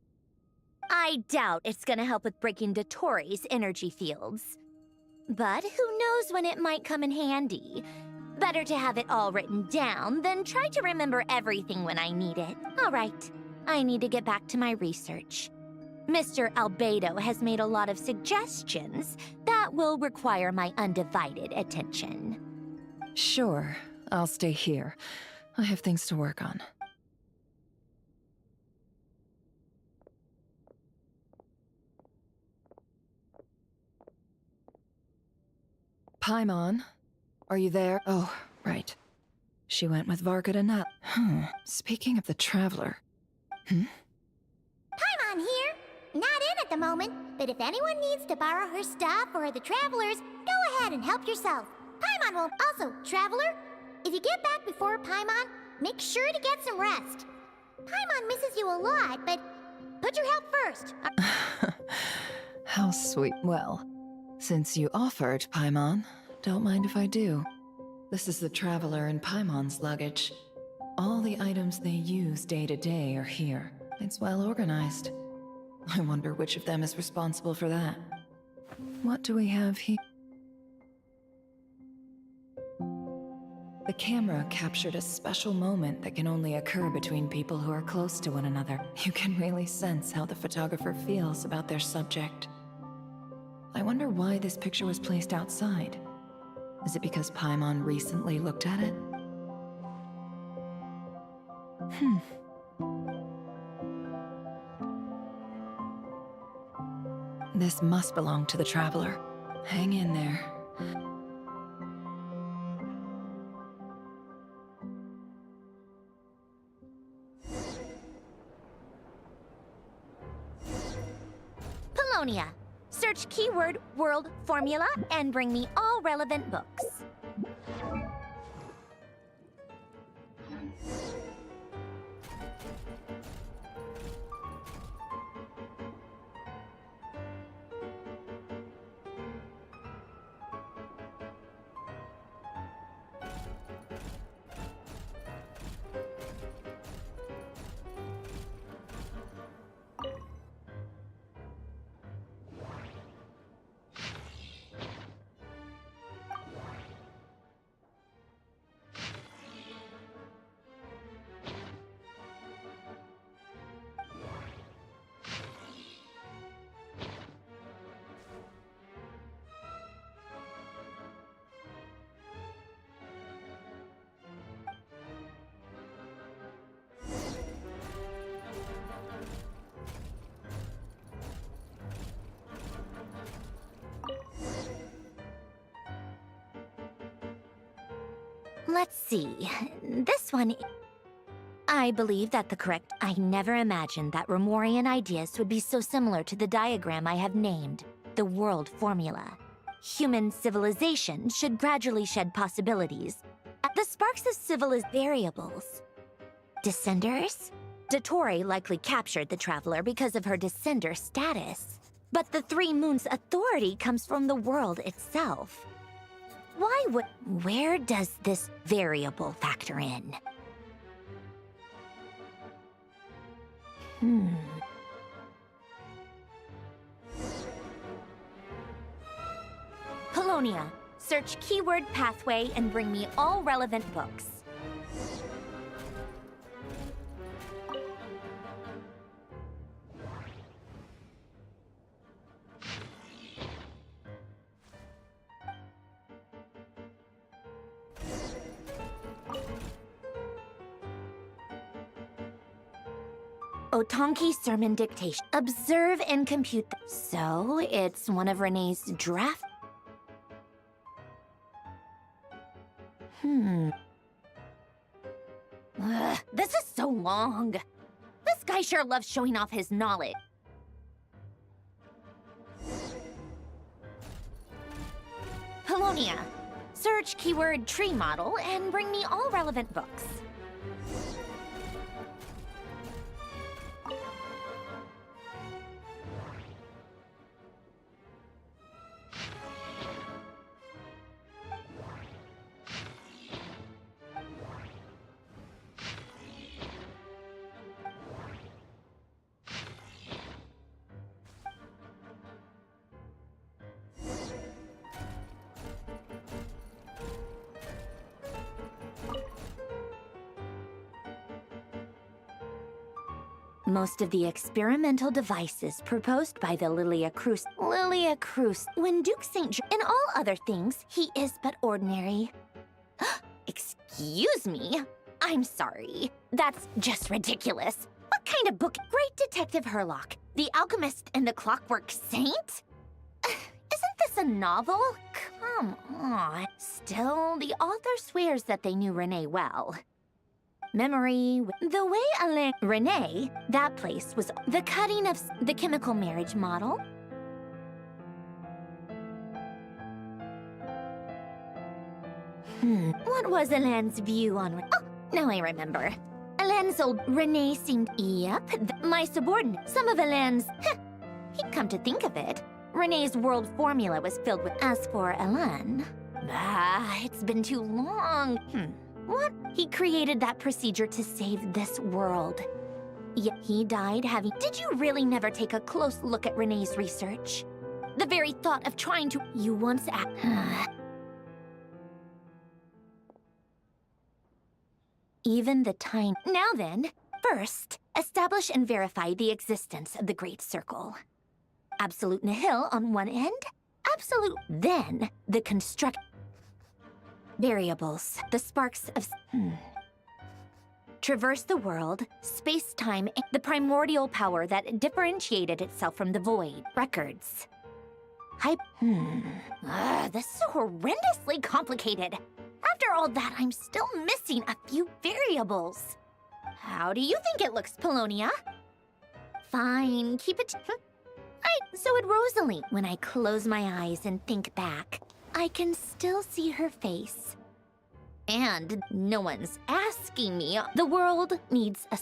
I doubt it's gonna help with breaking Dottoro's energy fields. But who knows when it might come in handy. Better to have it all written down than try to remember everything when I need it. All right, I need to get back to my research. Mr. Albedo has made a lot of suggestions that will require my undivided attention. Sure, I'll stay here. I have things to work on. Paimon, are you there? Oh, right. She went with Varka to Nut. Speaking of the Traveler. Paimon here. Not in at the moment, but if anyone needs to borrow her stuff or the Travelers, go ahead and help yourself. Paimon will. Also, Traveler, if you get back before Paimon, make sure to get some rest. Paimon misses you a lot, but Put your help first. How sweet. Well, since you offered, Paimon, don't mind if I do. This is the Traveler and Paimon's luggage. All the items they use day to day are here. It's well organized. I wonder which of them is responsible for that. What do we have here? The camera captured a special moment that can only occur between people who are close to one another. You can really sense how the photographer feels about their subject. I wonder why this picture was placed outside. Is it because Paimon recently looked at it? This must belong to the Traveler. Hang in there. Polonia. Search keyword world formula and bring me all relevant books. Let's see. This one... I believe that the correct... I never imagined that Remorian ideas would be so similar to the diagram I have named, the world formula. Human civilization should gradually shed possibilities. The sparks of civilization variables. Descenders? Dottore likely captured the Traveler because of her descender status. But the Three Moons' authority comes from the world itself. Why would... Where does this variable factor in? Polonia. Search keyword pathway and bring me all relevant books. Otonki sermon dictation. Observe and compute. So, it's one of Renee's draft. Ugh, this is so long. This guy sure loves showing off his knowledge. Polonia. Search keyword tree model and bring me all relevant books. Most of the experimental devices proposed by the Lilia Cruz, when Duke St. John, in all other things, he is but ordinary. Excuse me? I'm sorry. That's just ridiculous. What kind of book? Great Detective Herlock, The Alchemist and the Clockwork Saint? Isn't this a novel? Come on. Still, the author swears that they knew Renee well. Memory. The way Alain... Renee, that place was the cutting of the chemical marriage model. What was Alain's view on... Oh, now I remember. Helene's old Renee seemed... Yep, my subordinate. Some of Helene's... He'd come to think of it. Renee's world formula was filled with... As for Helene... it's been too long. What? He created that procedure to save this world. Yet he died having... Did you really never take a close look at Renee's research? The very thought of trying to... You once Even the time... Now then, first, establish and verify the existence of the Great Circle. Absolute nihil on one end, absolute... Then, the construct... Variables, the sparks of... Traverse the world, space-time, the primordial power that differentiated itself from the void. Records. This is horrendously complicated. After all that, I'm still missing a few variables. How do you think it looks, Polonia? Fine, keep it... So would Rosalie. When I close my eyes and think back, I can still see her face. And no one's asking me. The world needs a...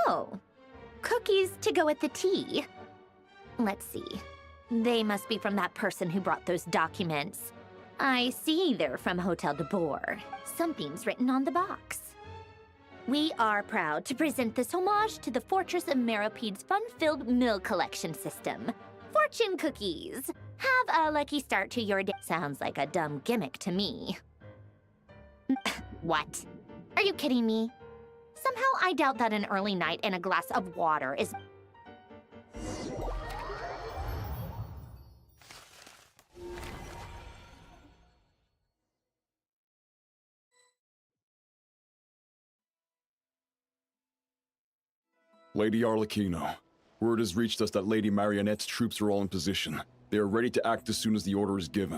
Oh, cookies to go with the tea. Let's see. They must be from that person who brought those documents. I see they're from Hotel de Boer. Something's written on the box. We are proud to present this homage to the Fortress of Meropede's fun-filled mill collection system. Fortune cookies. Have a lucky start to your day. Sounds like a dumb gimmick to me. What? Are you kidding me? Somehow I doubt that an early night and a glass of water is... Lady Arlecchino, word has reached us that Lady Marionette's troops are all in position. They are ready to act as soon as the order is given.